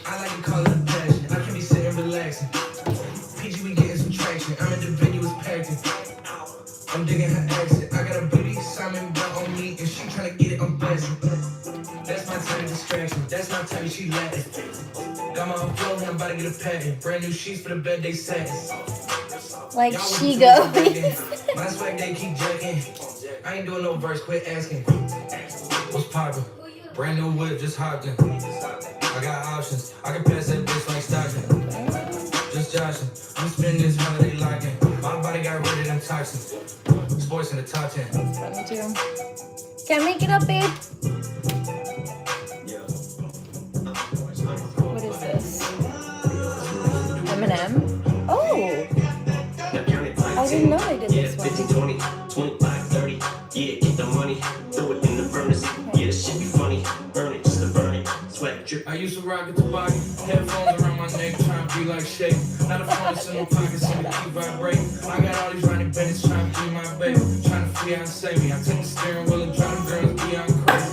I like to call it a passion. I can be sitting relaxing. PG, we getting some traction. I'm in the venue, it's packed in. I'm digging her accent. I got a beauty Simon belt on me, and she tryna get it, I'm blasting. That's my type of distraction. That's my type, she Latin. Got my own flow, and I'm about to get a patent. Brand new sheets for the bed, they satin. Like Y'all she wanna do goes. this My swag, they keep jacking. I ain't doing no verse, quit asking. What's poppin'? Brand new whip, just hopped in. I got options. I can pass that bitch like Stockton. Just joshing. I'm spending this holiday locking. My body got rid of them toxins. Sports in the top 10. That's funny too. Can't make it up, babe. What is this? Eminem? Oh! I didn't know I did this one. 15, 20, 25, 30. Yeah, get the money. Throw it in the furnace. Yeah, this shit be funny. Burn it just to burn it. Swag drip. I used to rock at the body. Headphones around my neck, trying to be like Shay. Not a phone in my pockets, so they keep vibrating. I got all these running Bennett's trying to be my baby. Trying to flee out and save me. I take the steering wheel and drive the girls beyond crazy.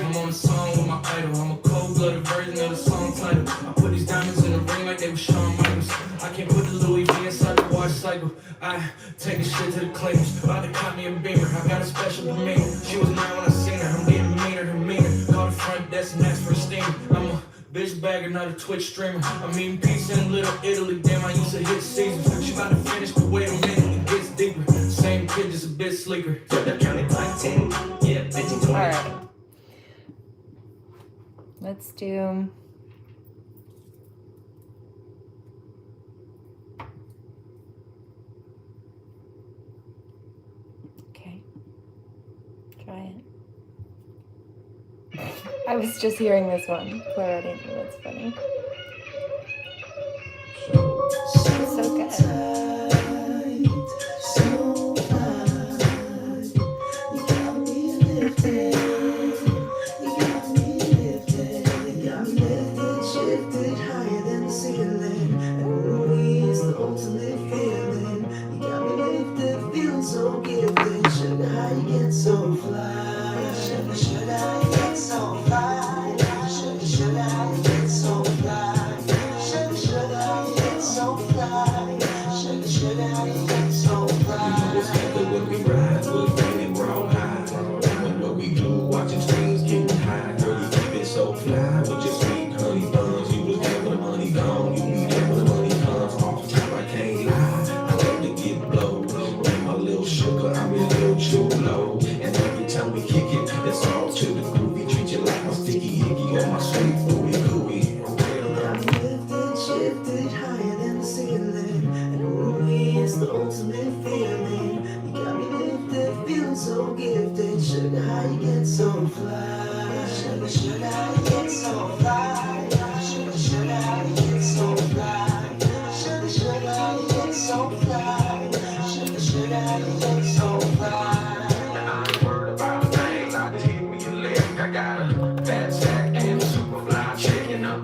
I'm on a song with my idol. I'm a cold-blooded version of the song title. I put these diamonds in the ring like they were Shawn Michaels. I can't put the Louis V inside the wash cycle. I take this shit to the cleaners. About to cop me a Beamer. I got a special demeanor. She was 9 when I seen her. I'm getting meaner, her meaner. Call the front desk and ask for a steamer. I'm a bitch bagger, not a Twitch streamer. I'm eating pizza in Little Italy. Damn, I used to hit Caesars. She about to finish, but wait a minute, it gets deeper. Same kid, just a bit sleeker. Counted like 10. Yeah, 15, 20. All right. Let's do. Okay. Try it. I was just hearing this one. Claire, I didn't think that's funny. So good. Shifted higher than the ceiling, and we is the ultimate feeling. You got me lifted, feeling so gifted. Sugar, how you get so fly? Sugar, sugar, how you get so fly? Sugar, sugar, how you get so fly? Sugar, sugar, how you get so fly? sugar, how you get so fly? You know it's good when we ride, we're bringing raw high. Doing what we do, watching streams getting high. Girl, you keep it so fly with your sweet honey buns. You was there when the money gone, you be there when the money comes. Off top, I can't lie, I love to get blow. Bring my little sugar, I'm your little chulo. And every time we kick it, it's all to the groovy. Treat you like my sticky icky or my sweet gooey gooey. I'm lifted, shifted higher than the ceiling. And ooh, it's the ultimate feeling. You got me lifted, feeling so gifted. Sugar, how you get so fly? Sugar, sugar, how you get so fly? Sugar, sugar, how you get so fly? Sugar, sugar, how you get so fly? Sugar, sugar, how you get so fly? I ain't worried about a thing, I just hit me a leg. I got a fat sack and a super fly chick. And if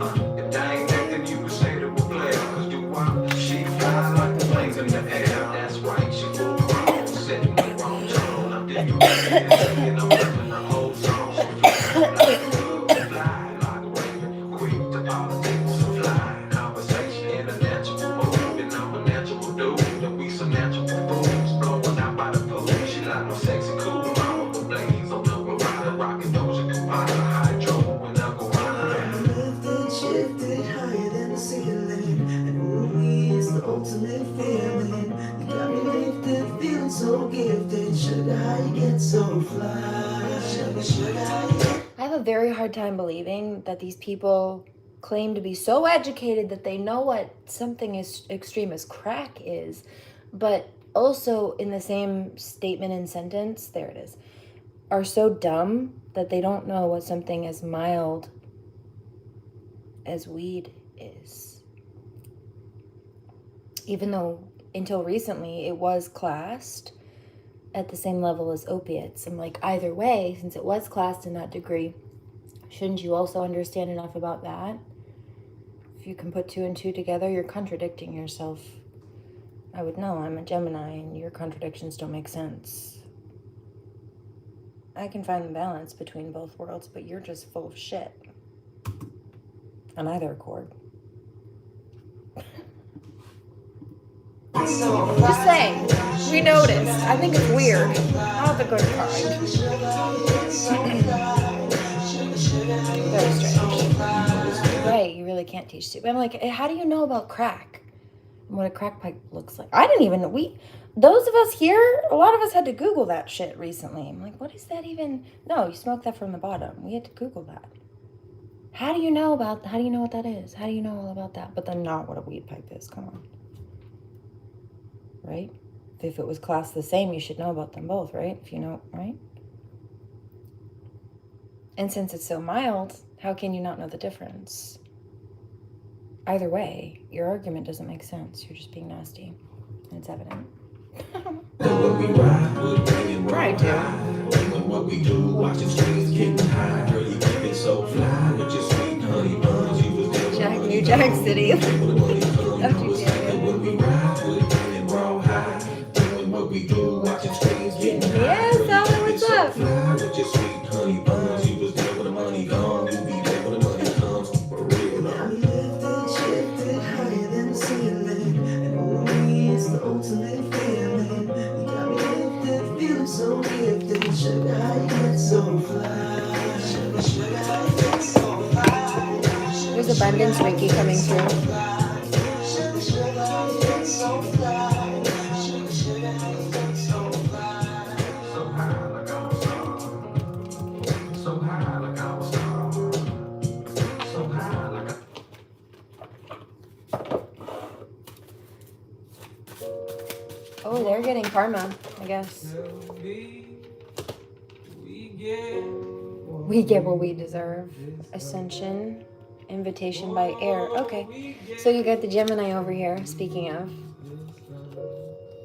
that ain't nothing, you would say that we're playing. Cause you want, she fly like the planes in the air. That's right, she full grown, setting the wrong tone. I'm digging and I'm living the whole song. She fly like a raven, quick to politics, so fly. Conversation in a natural mood, and I'm a natural dude. And we some natural fools, blowing out by the pool. She like no sexy cool mama, but blaze on the rider, rockin' Doja Cat, hydro when I go on. Lifted, shifted higher than the ceiling. And ooh, it's the ultimate feeling. You got me lifted, feeling so gifted. Sugar, how you get so fly? Sugar, sugar, how you get. I have a very hard time believing that these people claim to be so educated that they know what something as extreme as crack is, but also in the same statement and sentence, there it is, are so dumb that they don't know what something as mild as weed is. Even though until recently it was classed at the same level as opiates. I'm like, either way, since it was classed in that degree, shouldn't you also understand enough about that? If you can put 2 and 2 together, you're contradicting yourself. I would know, I'm a Gemini and your contradictions don't make sense. I can find the balance between both worlds, but you're just full of shit. On either accord. Just saying, we noticed. I think it's weird. Not the good kind. Very strange. Right, you really can't teach stupid. I'm like, how do you know about crack? And what a crack pipe looks like? I didn't even know. Those of us here, a lot of us had to Google that shit recently. I'm like, what is that even? No, you smoke that from the bottom. We had to Google that. How do you know what that is? How do you know all about that? But then not what a weed pipe is. Come on. Right? If it was classed the same, you should know about them both, right? If you know, right? And since it's so mild, how can you not know the difference? Either way, your argument doesn't make sense. You're just being nasty. And it's evident. What we ride, we're bringing Try raw to. high. Doing what we do, watching streams getting high. Girl, you keep it so fly with your sweet honey buns. You was there when the money New Jack gone. City. You was there when the money come. Don't You you was dare. there when we ride, we're bringing raw high. Doing what we do, watching streams getting high. Yes, Girl, you Alan, keep it what's so up? fly with your sweet honey buns. You was there when the money gone. You be there when the money comes. For real, no. I'm lifted, shifted higher than the ceiling. And ooh, it's the ultimate feeling. You got me lifted, feeling so gifted. Sugar, how you get so fly? Sugar, sugar, how you get so fly? There's abundance Reiki coming through. Sugar, sugar, how you get so fly? Sugar, sugar, how you get so fly? So high like I'm a star. So high like I'm a star. So high like a... Oh, they're getting karma, I guess. We get what we deserve. Ascension, invitation by air. Okay, so you got the Gemini over here, speaking of,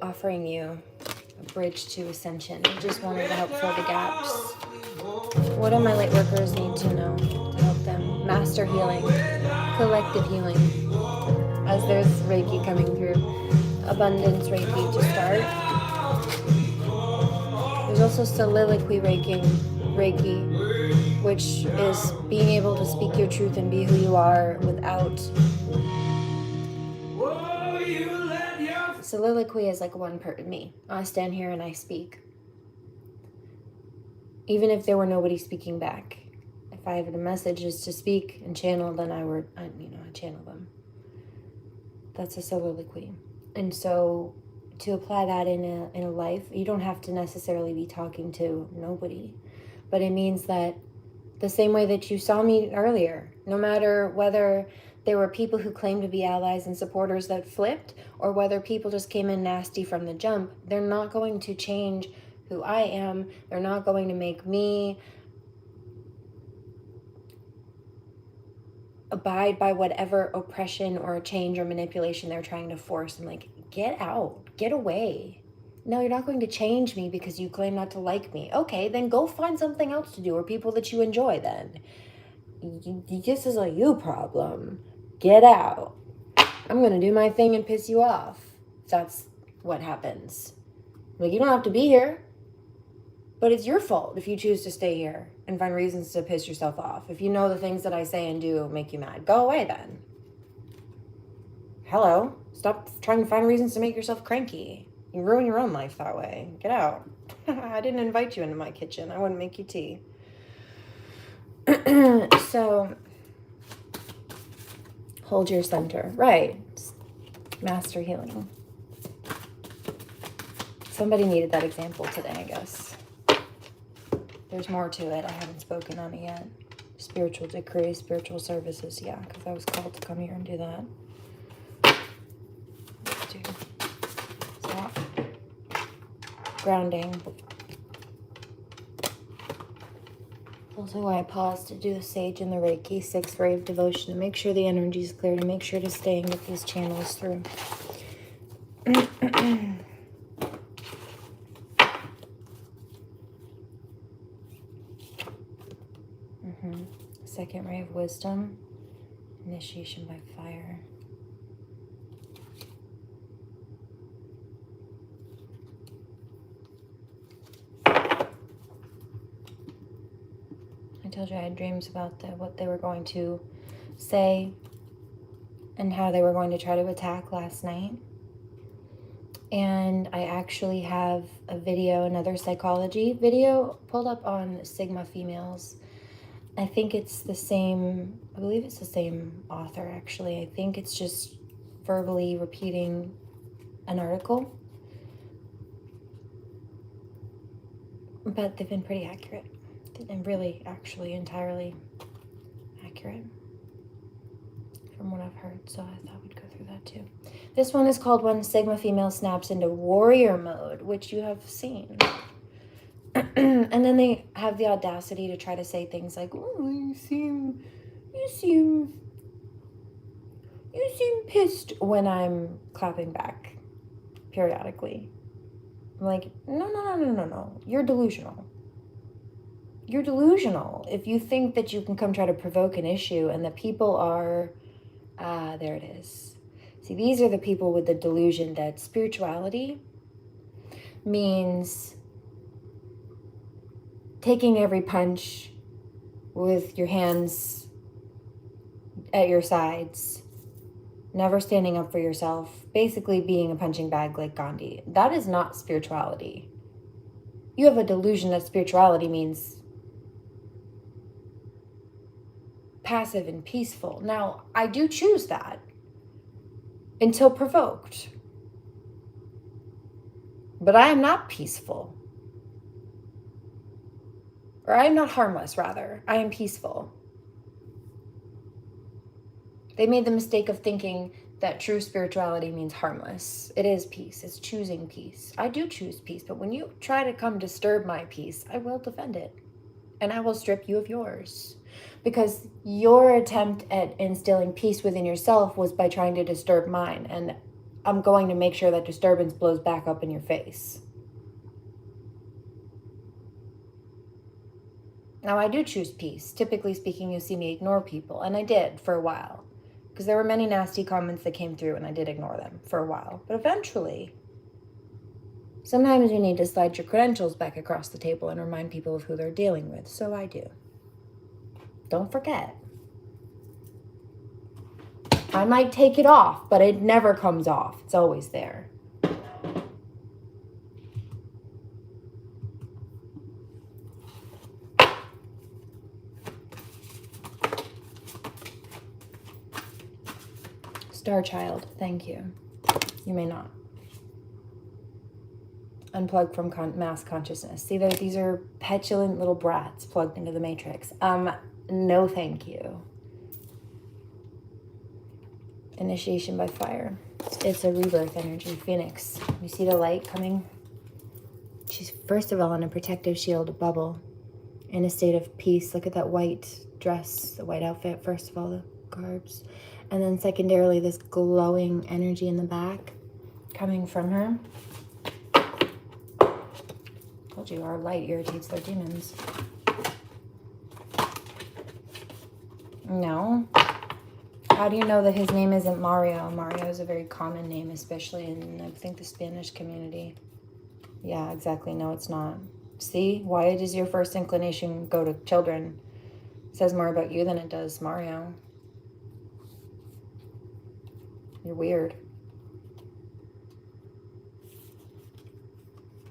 offering you a bridge to ascension. I just wanted to help fill the gaps. What do my light workers need to know to help them master healing, collective healing, as there's Reiki coming through. Abundance Reiki to start. There's also soliloquy Reiki, which is being able to speak your truth and be who you are without soliloquy is like me. I stand here and I speak. Even if there were nobody speaking back. If I had a message just to speak and channel, then I channel them. That's a soliloquy. And so to apply that in a life, you don't have to necessarily be talking to nobody. But it means that the same way that you saw me earlier, no matter whether there were people who claimed to be allies and supporters that flipped, or whether people just came in nasty from the jump, they're not going to change who I am. They're not going to make me abide by whatever oppression or change or manipulation they're trying to force. I'm like, get out, get away. No, you're not going to change me because you claim not to like me. Okay, then go find something else to do, or people that you enjoy then. This is a you problem. Get out. I'm going to do my thing and piss you off. That's what happens. Like, you don't have to be here. But it's your fault if you choose to stay here and find reasons to piss yourself off. If you know the things that I say and do make you mad, go away then. Hello. Stop trying to find reasons to make yourself cranky. You ruin your own life that way. Get out. I didn't invite you into my kitchen. I wouldn't make you tea. So, hold your center. Right. Master healing. Somebody needed that example today, I guess. There's more to it. I haven't spoken on it yet. Spiritual decree, spiritual services. Yeah, because I was called to come here and do that. Let's do that. Grounding. Also why I paused to do the Sage and the Reiki 6th ray of devotion to make sure the energy is clear, to make sure to stay and get these channels through. Second ray of wisdom, initiation by fire. I told you I had dreams about what they were going to say and how they were going to try to attack last night. And I actually have a video, another psychology video, pulled up on Sigma females. I think it's the same, I believe it's the same author actually. I think it's just verbally repeating an article. But they've been pretty accurate. And really, actually, entirely accurate from what I've heard. So I thought we'd go through that too. This one is called When Sigma Female Snaps into Warrior Mode, which you have seen. And then they have the audacity to try to say things like, "Oh, you seem pissed," when I'm clapping back periodically. I'm like, no. You're delusional. You're delusional if you think that you can come try to provoke an issue and that people are, there it is. See, these are the people with the delusion that spirituality means taking every punch with your hands at your sides, never standing up for yourself, basically being a punching bag like Gandhi. That is not spirituality. You have a delusion that spirituality means passive and peaceful. Now, I do choose that until provoked. But I am not peaceful. Or I am not harmless, rather. I am peaceful. They made the mistake of thinking that true spirituality means harmless. It is peace. It's choosing peace. I do choose peace, but when you try to come disturb my peace, I will defend it. And I will strip you of yours. Because your attempt at instilling peace within yourself was by trying to disturb mine. And I'm going to make sure that disturbance blows back up in your face. Now, I do choose peace. Typically speaking, you see me ignore people. And I did for a while. Because there were many nasty comments that came through and I did ignore them for a while. But eventually, sometimes you need to slide your credentials back across the table and remind people of who they're dealing with. So I do. Don't forget. I might take it off, but it never comes off. It's always there. Star Child, thank you. You may not. Unplug from mass consciousness. See, these are petulant little brats plugged into the matrix. No thank you. Initiation by fire. It's a rebirth energy, Phoenix. You see the light coming? She's first of all in a protective shield, a bubble, in a state of peace. Look at that white dress, the white outfit, first of all, the garbs. And then secondarily, this glowing energy in the back coming from her. Told you, our light irritates their demons. No. How do you know that his name isn't Mario? Mario is a very common name, especially in, I think, the Spanish community. Yeah, exactly. No, it's not. See? Why does your first inclination go to children? It says more about you than it does Mario. You're weird.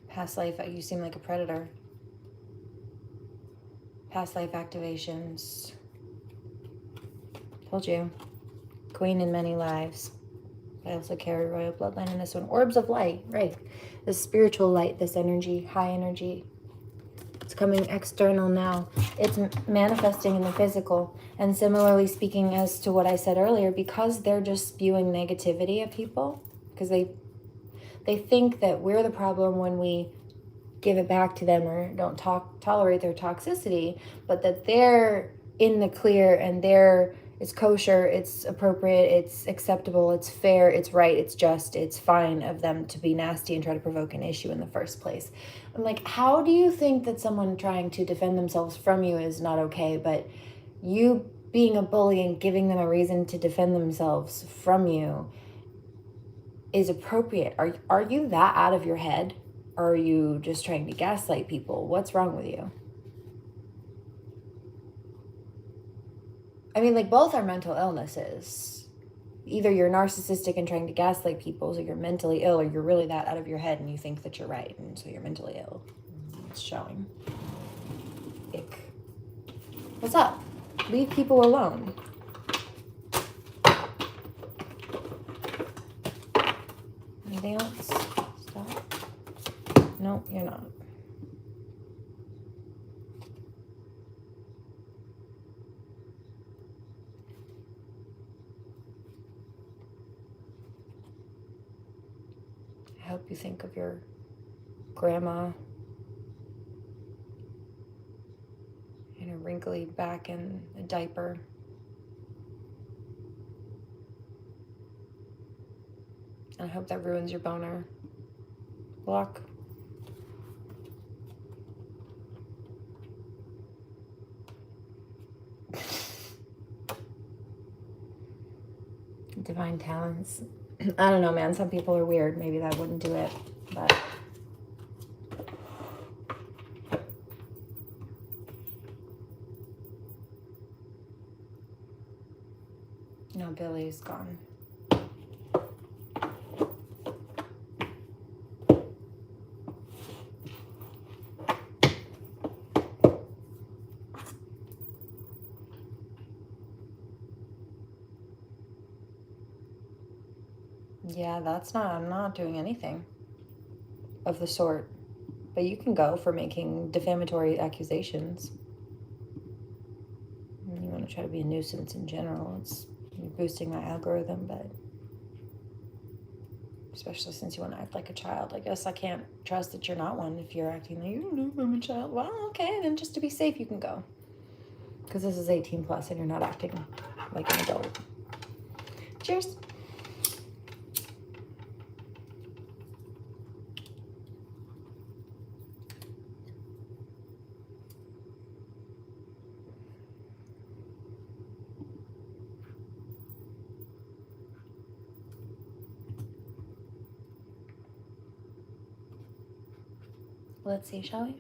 Past life, you seem like a predator. Past life activations. Told you. Queen in many lives. I also carry royal bloodline in this one. Orbs of light, right. This spiritual light, this energy, high energy. It's coming external now. It's manifesting in the physical. And similarly speaking as to what I said earlier, because they're just spewing negativity at people, because they think that we're the problem when we give it back to them or don't tolerate their toxicity, but that they're in the clear and it's kosher, it's appropriate, it's acceptable, it's fair, it's right, it's just, it's fine of them to be nasty and try to provoke an issue in the first place. I'm like, how do you think that someone trying to defend themselves from you is not okay, but you being a bully and giving them a reason to defend themselves from you is appropriate? Are you that out of your head? Or are you just trying to gaslight people? What's wrong with you? I mean, like, both are mental illnesses. Either you're narcissistic and trying to gaslight people, so you're mentally ill, or you're really that out of your head and you think that you're right, and so you're mentally ill. It's showing. Ick. What's up? Leave people alone. Anything else? Stop. No, you're not. I hope you think of your grandma and her wrinkly back in a diaper. And I hope that ruins your boner block. Divine talents. I don't know, man. Some people are weird. Maybe that wouldn't do it, but no, Billy's gone. Yeah, I'm not doing anything of the sort. But you can go for making defamatory accusations. And you want to try to be a nuisance in general. You're boosting my algorithm, but especially since you want to act like a child. I guess I can't trust that you're not one if you're acting like, you don't know I'm a child. Well, okay, then just to be safe, you can go. Because this is 18 plus and you're not acting like an adult. Cheers. Let's see, shall we?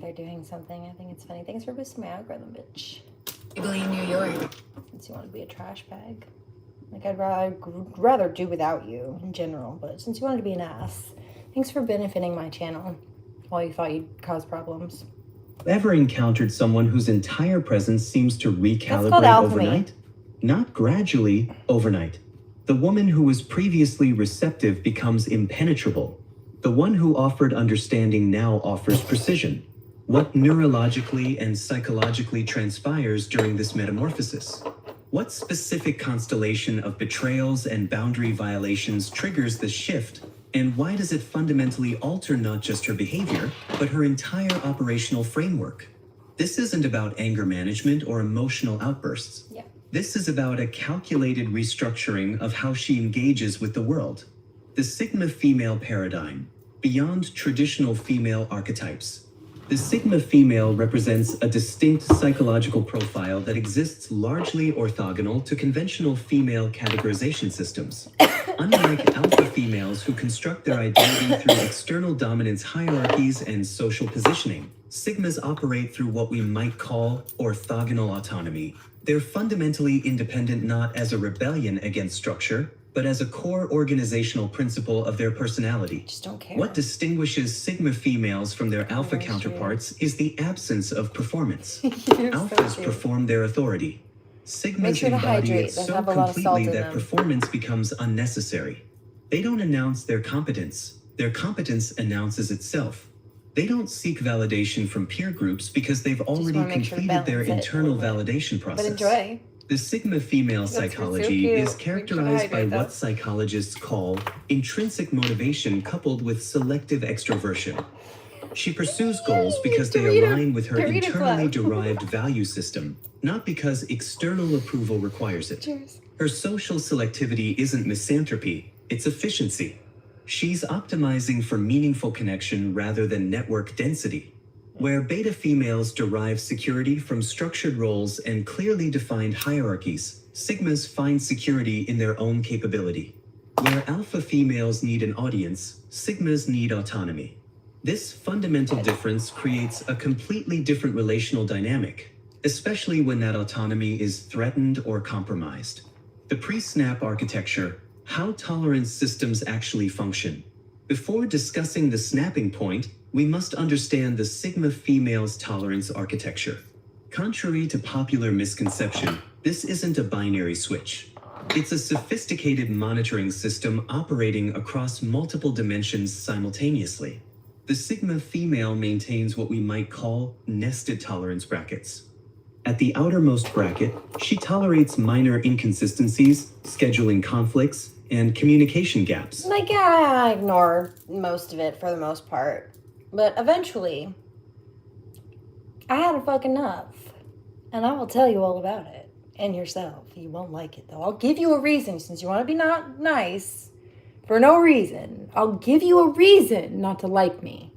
think they're doing something. I think it's funny. Thanks for boosting my algorithm, bitch. In New York. Since you want to be a trash bag. Like, I'd rather do without you in general, but since you wanted to be an ass, thanks for benefiting my channel while you thought you'd cause problems. Ever encountered someone whose entire presence seems to recalibrate alchemy. overnight? Not gradually, overnight. The woman who was previously receptive becomes impenetrable. The one who offered understanding now offers precision. What neurologically and psychologically transpires during this metamorphosis? What specific constellation of betrayals and boundary violations triggers this shift? And why does it fundamentally alter not just her behavior, but her entire operational framework? This isn't about anger management or emotional outbursts. Yeah. This is about a calculated restructuring of how she engages with the world. The Sigma female paradigm, beyond traditional female archetypes. The Sigma female represents a distinct psychological profile that exists largely orthogonal to conventional female categorization systems. Unlike alpha females who construct their identity through external dominance hierarchies and social positioning, Sigmas operate through what we might call orthogonal autonomy. They're fundamentally independent not as a rebellion against structure, but as a core organizational principle of their personality. Just don't care. What distinguishes Sigma females from their alpha That's counterparts is the absence of performance. You're so Alphas cute. perform their authority. Make Sigmas sure to embody hydrate. it They so have a lot of salt completely in that them. performance becomes unnecessary. They don't announce their competence. Their competence announces itself. They don't seek validation from peer groups because they've already wanna make sure to completed their balance it a internal little bit. validation process. But enjoy. The Sigma female so psychology cute. is Make sure to characterized by hydrate what that. psychologists call intrinsic motivation coupled with selective extroversion. She pursues goals because they Dorito- align with her Dorito internally clap. derived value system, not because external approval requires it. Cheers. Her social selectivity isn't misanthropy, it's efficiency. She's optimizing for meaningful connection rather than network density. Where beta females derive security from structured roles and clearly defined hierarchies, Sigmas find security in their own capability. Where alpha females need an audience, Sigmas need autonomy. This fundamental difference creates a completely different relational dynamic, especially when that autonomy is threatened or compromised. The pre-snap architecture, how tolerance systems actually function. Before discussing the snapping point, we must understand the Sigma female's tolerance architecture. Contrary to popular misconception, this isn't a binary switch. It's a sophisticated monitoring system operating across multiple dimensions simultaneously. The Sigma female maintains what we might call nested tolerance brackets. At the outermost bracket, she tolerates minor inconsistencies, scheduling conflicts, and communication gaps. Like, yeah, I ignore most of it for the most part. But eventually, I had a fuck enough. And I will tell you all about it. And yourself. You won't like it, though. I'll give you a reason, since you want to be not nice. For no reason. I'll give you a reason not to like me.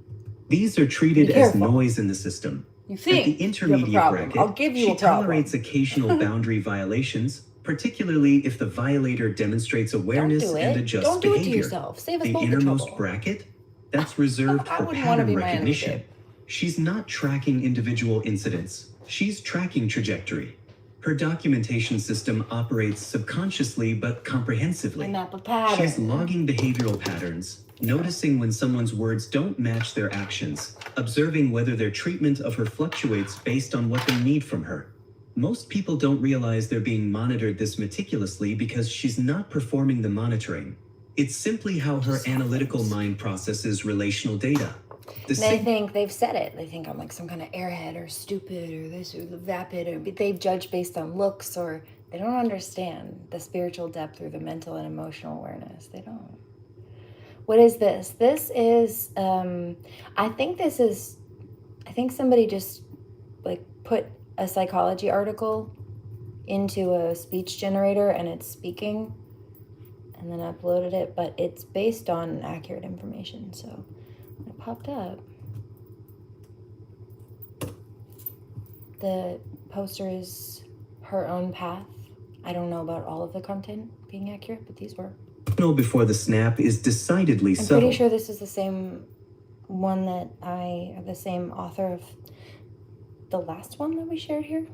These are treated Be as careful. noise in the system. You At think the you have a intermediate problem. bracket, I'll give you she a problem. tolerates occasional boundary violations, particularly if the violator demonstrates awareness Don't do and it. adjusts Don't do it to behavior. yourself. Save us The both the innermost trouble. bracket, that's reserved I for wouldn't want to pattern be my enemy, recognition. babe. She's not tracking individual incidents. She's tracking trajectory. Her documentation system operates subconsciously but comprehensively. And map a pattern. She's logging behavioral patterns, noticing when someone's words don't match their actions, observing whether their treatment of her fluctuates based on what they need from her. Most people don't realize they're being monitored this meticulously because she's not performing the monitoring. It's simply how her analytical mind processes relational data. The They think they've said it. They think I'm like some kind of airhead or stupid or this or vapid, or they judge based on looks, or they don't understand the spiritual depth or the mental and emotional awareness. They don't. What is this? This is, I think somebody just like put a psychology article into a speech generator and it's speaking and then uploaded it, but it's based on accurate information. So when it popped up, the poster is her own path. I don't know about all of the content being accurate, but these were. signal before the snap is decidedly I'm subtle. pretty sure this is the same one that the same author of the last one that we shared here.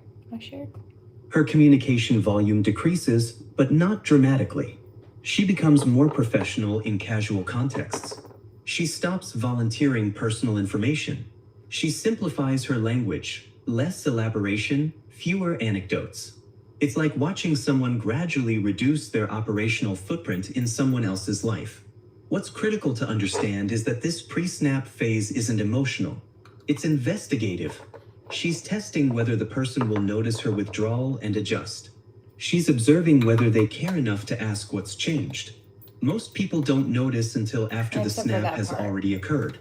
Her communication volume decreases, but not dramatically. She becomes more professional in casual contexts. She stops volunteering personal information. She simplifies her language, less elaboration, fewer anecdotes. It's like watching someone gradually reduce their operational footprint in someone else's life. What's critical to understand is that this pre-snap phase isn't emotional. It's investigative. She's testing whether the person will notice her withdrawal and adjust. She's observing whether they care enough to ask what's changed. Most people don't notice until after the snap has already occurred.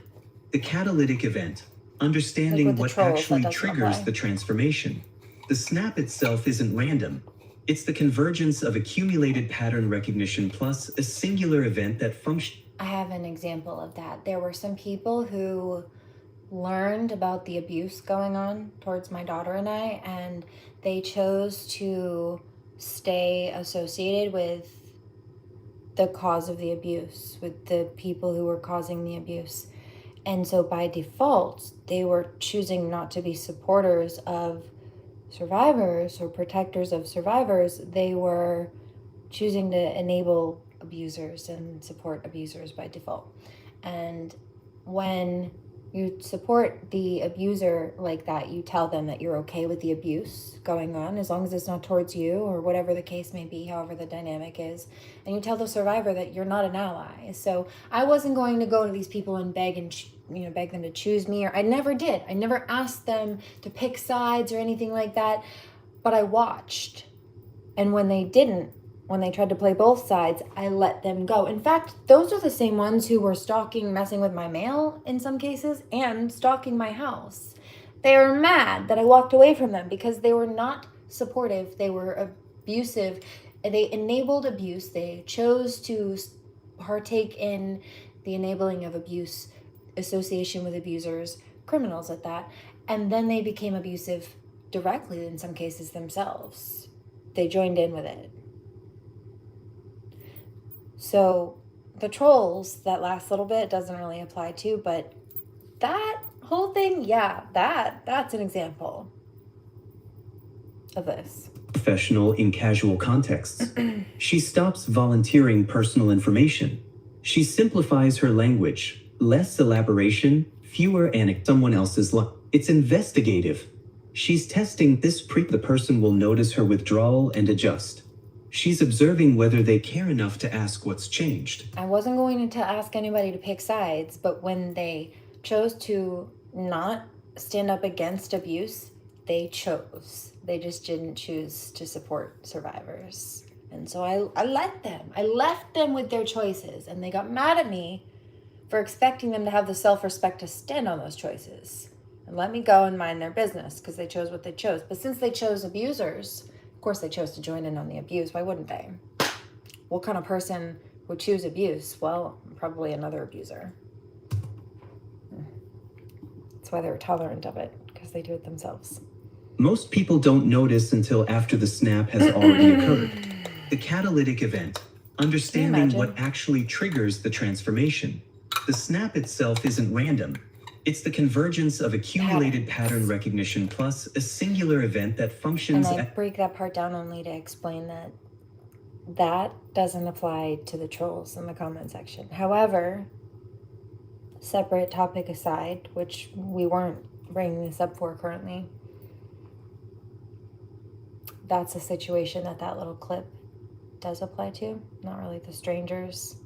The catalytic event, understanding what actually triggers the transformation. The snap itself isn't random. It's the convergence of accumulated pattern recognition plus a singular event that functions. I have an example of that. There were some people who learned about the abuse going on towards my daughter and I, and they chose to stay associated with the cause of the abuse, with the people who were causing the abuse. And so by default, they were choosing not to be supporters of survivors or protectors of survivors. They were choosing to enable abusers and support abusers by default. And when you support the abuser like that, you tell them that you're okay with the abuse going on, as long as it's not towards you or whatever the case may be, however the dynamic is. And you tell the survivor that you're not an ally. So I wasn't going to go to these people and beg them to choose me, or I never did. I never asked them to pick sides or anything like that, but I watched. And when they didn't, when they tried to play both sides, I let them go. In fact, those are the same ones who were stalking, messing with my mail in some cases, and stalking my house. They were mad that I walked away from them because they were not supportive. They were abusive. They enabled abuse. They chose to partake in the enabling of abuse, association with abusers, criminals at that. And then they became abusive directly, in some cases themselves. They joined in with it. So the trolls, that last little bit doesn't really apply to, but that whole thing, yeah, that's an example of this. Professional in casual contexts. She stops volunteering personal information. She simplifies her language, less elaboration, fewer anecdotes. Someone else's life. It's investigative. She's testing the person will notice her withdrawal and adjust. She's observing whether they care enough to ask what's changed. I wasn't going to ask anybody to pick sides, but when they chose to not stand up against abuse, they chose. They just didn't choose to support survivors. And so I let them. I left them with their choices, and they got mad at me for expecting them to have the self-respect to stand on those choices and let me go and mind their business because they chose what they chose. But since they chose abusers, of course they chose to join in on the abuse. Why wouldn't they? What kind of person would choose abuse? Well, probably another abuser. That's why they were tolerant of it, because they do it themselves. Most people don't notice until after the snap has already occurred. The catalytic event, understanding what actually triggers the transformation. The snap itself isn't random. It's the convergence of accumulated pattern recognition plus a singular event that functions. And I break that part down only to explain that that doesn't apply to the trolls in the comment section. However, separate topic aside, which we weren't bringing this up for currently, that's a situation that little clip does apply to. Not really the strangers,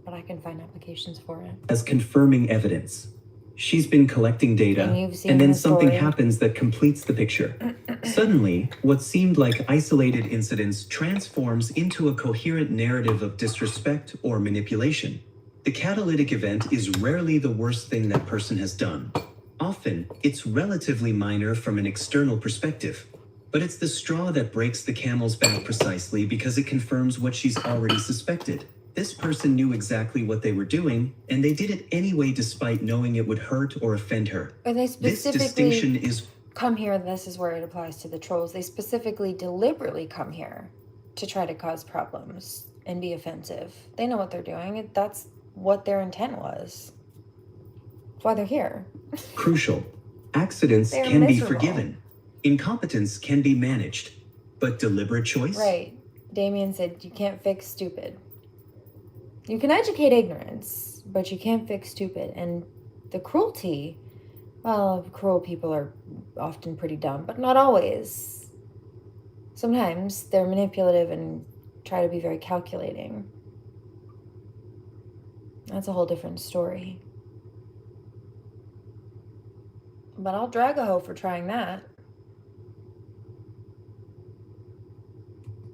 but I can find applications for it. As confirming evidence. She's been collecting data, and then something happens that completes the picture. Suddenly, what seemed like isolated incidents transforms into a coherent narrative of disrespect or manipulation. The catalytic event is rarely the worst thing that person has done. Often, it's relatively minor from an external perspective. But it's the straw that breaks the camel's back precisely because it confirms what she's already suspected. This person knew exactly what they were doing, and they did it anyway despite knowing it would hurt or offend her. Or they specifically this distinction is... come here, this is where it applies to the trolls. They specifically, deliberately come here to try to cause problems and be offensive. They know what they're doing. That's what their intent was. That's why they're here. Crucial. Accidents They're can be miserable. forgiven. Incompetence can be managed. But deliberate choice? Right. Damien said you can't fix stupid. You can educate ignorance, but you can't fix stupid. And the cruelty, well, cruel people are often pretty dumb, but not always. Sometimes they're manipulative and try to be very calculating. That's a whole different story. But I'll drag a hoe for trying that.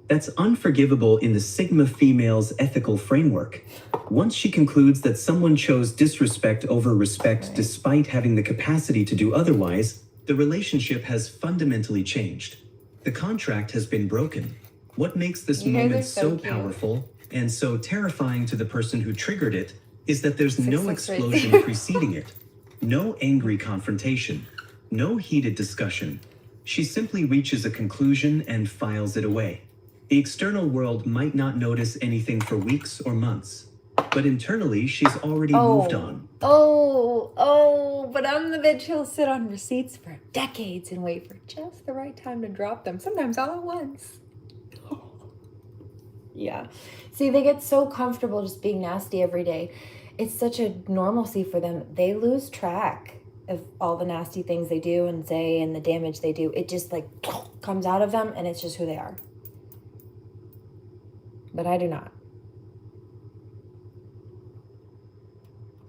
That's unforgivable in the Sigma female's ethical framework. Once she concludes that someone chose disrespect over respect despite having the capacity to do otherwise, the relationship has fundamentally changed. The contract has been broken. What makes this You guys moment are so so cute. powerful and so terrifying to the person who triggered it is that there's no 666 right explosion there. preceding it. No angry confrontation. No heated discussion. She simply reaches a conclusion and files it away. The external world might not notice anything for weeks or months, but internally she's already moved on. But I'm the bitch who'll sit on receipts for decades and wait for just the right time to drop them, sometimes all at once. Yeah. See, they get so comfortable just being nasty every day. It's such a normalcy for them. They lose track of all the nasty things they do and say and the damage they do. It just like comes out of them and it's just who they are. But I do not.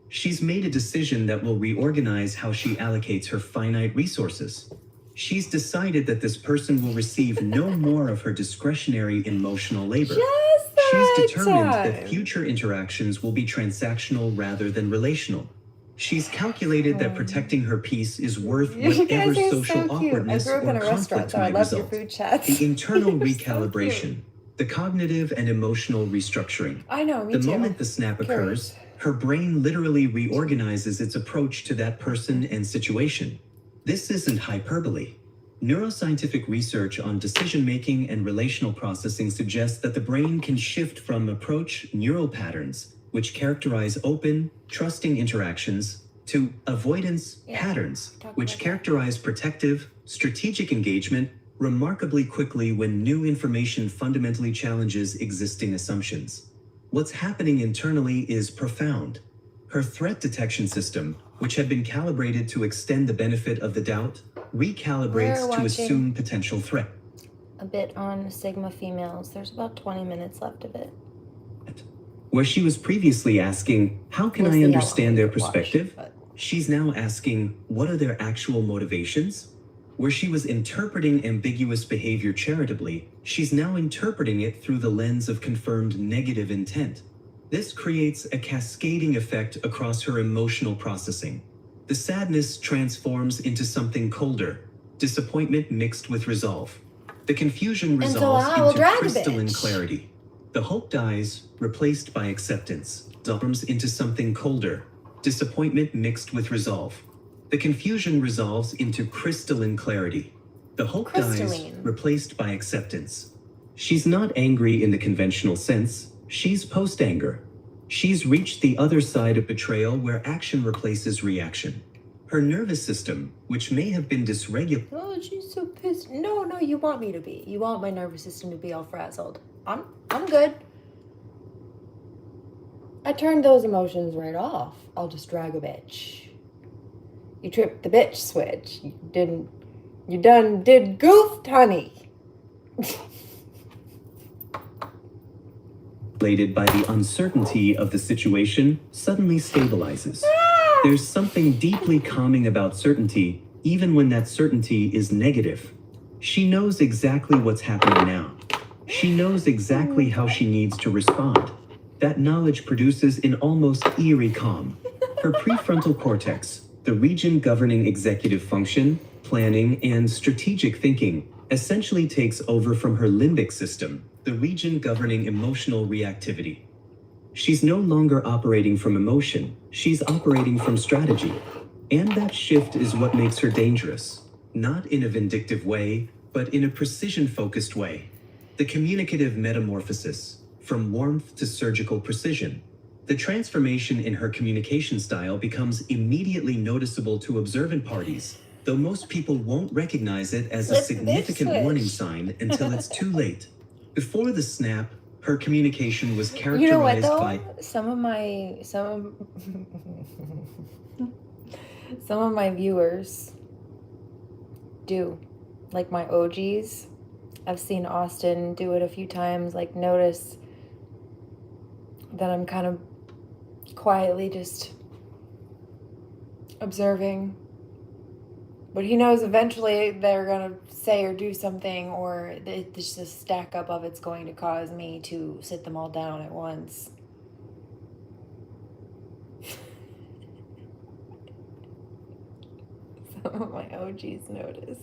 She's made a decision that will reorganize how she allocates her finite resources. She's decided that this person will receive no more of her discretionary emotional labor. Just the She's right determined time. that future interactions will be transactional rather than relational. She's calculated that protecting her peace is worth You whatever guys are social so cute. I awkwardness grew up or in a restaurant, conflict so I might love your result. food chats. The internal You're so recalibration, cute. the cognitive and emotional restructuring. I know, me The too. moment the snap Curious. occurs, her brain literally reorganizes its approach to that person and situation. This isn't hyperbole. Neuroscientific research on decision-making and relational processing suggests that the brain can shift from approach neural patterns, which characterize open, trusting interactions, to avoidance patterns, Talk which about that. characterize protective, strategic engagement remarkably quickly when new information fundamentally challenges existing assumptions. What's happening internally is profound. Her threat detection system, which had been calibrated to extend the benefit of the doubt, recalibrates We're to watching assume potential threat. A bit on Sigma females. There's about 20 minutes left of it. Where she was previously asking, how can We'll I see how long understand we their can watch, perspective? but- She's now asking, what are their actual motivations? Where she was interpreting ambiguous behavior charitably, she's now interpreting it through the lens of confirmed negative intent. This creates a cascading effect across her emotional processing. The sadness transforms into something colder, disappointment mixed with resolve. The confusion And so resolves I will into drag a crystalline bitch. clarity. The hope dies, replaced by acceptance, dissolves into something colder, disappointment mixed with resolve. The confusion resolves into crystalline clarity. The hope dies, Crystalline. replaced by acceptance. She's not angry in the conventional sense. She's post-anger. She's reached the other side of betrayal where action replaces reaction. Her nervous system, which may have been dysregulated, Oh, she's so pissed. No, you want me to be. You want my nervous system to be all frazzled. I'm good. I turned those emotions right off. I'll just drag a bitch. You tripped the bitch switch. You done did goofed, honey. by the uncertainty of the situation, suddenly stabilizes. There's something deeply calming about certainty, even when that certainty is negative. She knows exactly what's happening now. She knows exactly how she needs to respond. That knowledge produces an almost eerie calm. Her prefrontal cortex, the region governing executive function, planning, and strategic thinking, essentially takes over from her limbic system, the region governing emotional reactivity. She's no longer operating from emotion, she's operating from strategy. And that shift is what makes her dangerous. Not in a vindictive way, but in a precision-focused way. The communicative metamorphosis, from warmth to surgical precision. The transformation in her communication style becomes immediately noticeable to observant parties, though most people won't recognize it as a Flip the significant warning switch. sign until it's too late. Before the snap, her communication was You know what characterized though? by Some of my viewers do. Like my OGs. I've seen Austin do it a few times, like notice that I'm kind of quietly just observing. But he knows eventually they're gonna say or do something, or it's just a stack up of it's going to cause me to sit them all down at once. Some of my OGs notice.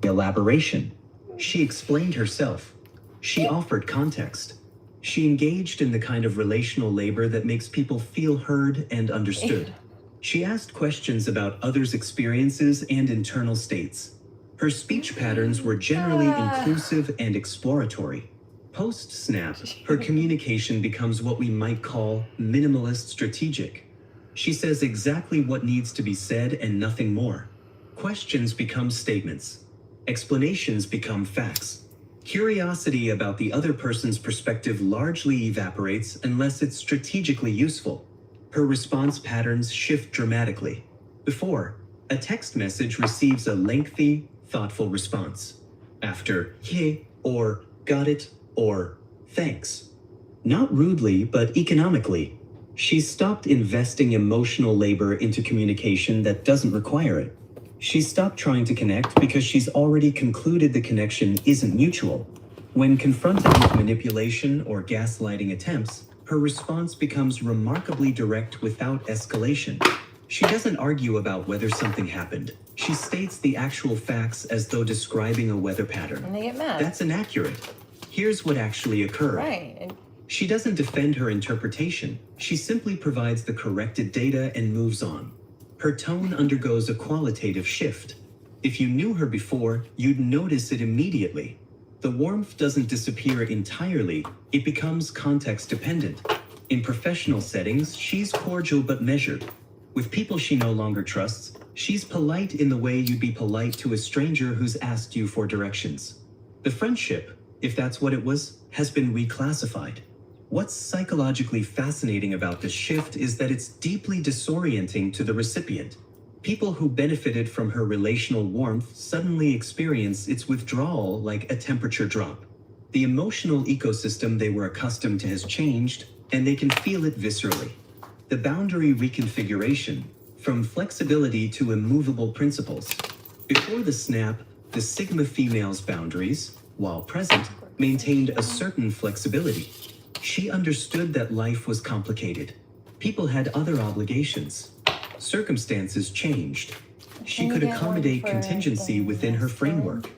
elaboration. She explained herself. She offered context. She engaged in the kind of relational labor that makes people feel heard and understood. She asked questions about others' experiences and internal states. Her speech patterns were generally inclusive and exploratory. Post-snap, her communication becomes what we might call minimalist strategic. She says exactly what needs to be said and nothing more. Questions become statements. Explanations become facts. Curiosity about the other person's perspective largely evaporates unless it's strategically useful. Her response patterns shift dramatically. Before, a text message receives a lengthy, thoughtful response. After, "Hey," or "got it," or "thanks." Not rudely, but economically. She's stopped investing emotional labor into communication that doesn't require it. She's stopped trying to connect because she's already concluded the connection isn't mutual. When confronted with manipulation or gaslighting attempts, her response becomes remarkably direct without escalation. She doesn't argue about whether something happened. She states the actual facts as though describing a weather pattern. And they get mad. That's inaccurate. Here's what actually occurred. Right. And She doesn't defend her interpretation. She simply provides the corrected data and moves on. Her tone undergoes a qualitative shift. If you knew her before, you'd notice it immediately. The warmth doesn't disappear entirely, it becomes context dependent. In professional settings, she's cordial but measured. With people she no longer trusts, she's polite in the way you'd be polite to a stranger who's asked you for directions. The friendship, if that's what it was, has been reclassified. What's psychologically fascinating about this shift is that it's deeply disorienting to the recipient. People who benefited from her relational warmth suddenly experience its withdrawal like a temperature drop. The emotional ecosystem they were accustomed to has changed, and they can feel it viscerally. The boundary reconfiguration, from flexibility to immovable principles. Before the snap, the Sigma female's boundaries, while present, maintained a certain flexibility. She understood that life was complicated. People had other obligations. Circumstances changed. She could accommodate contingency within her framework.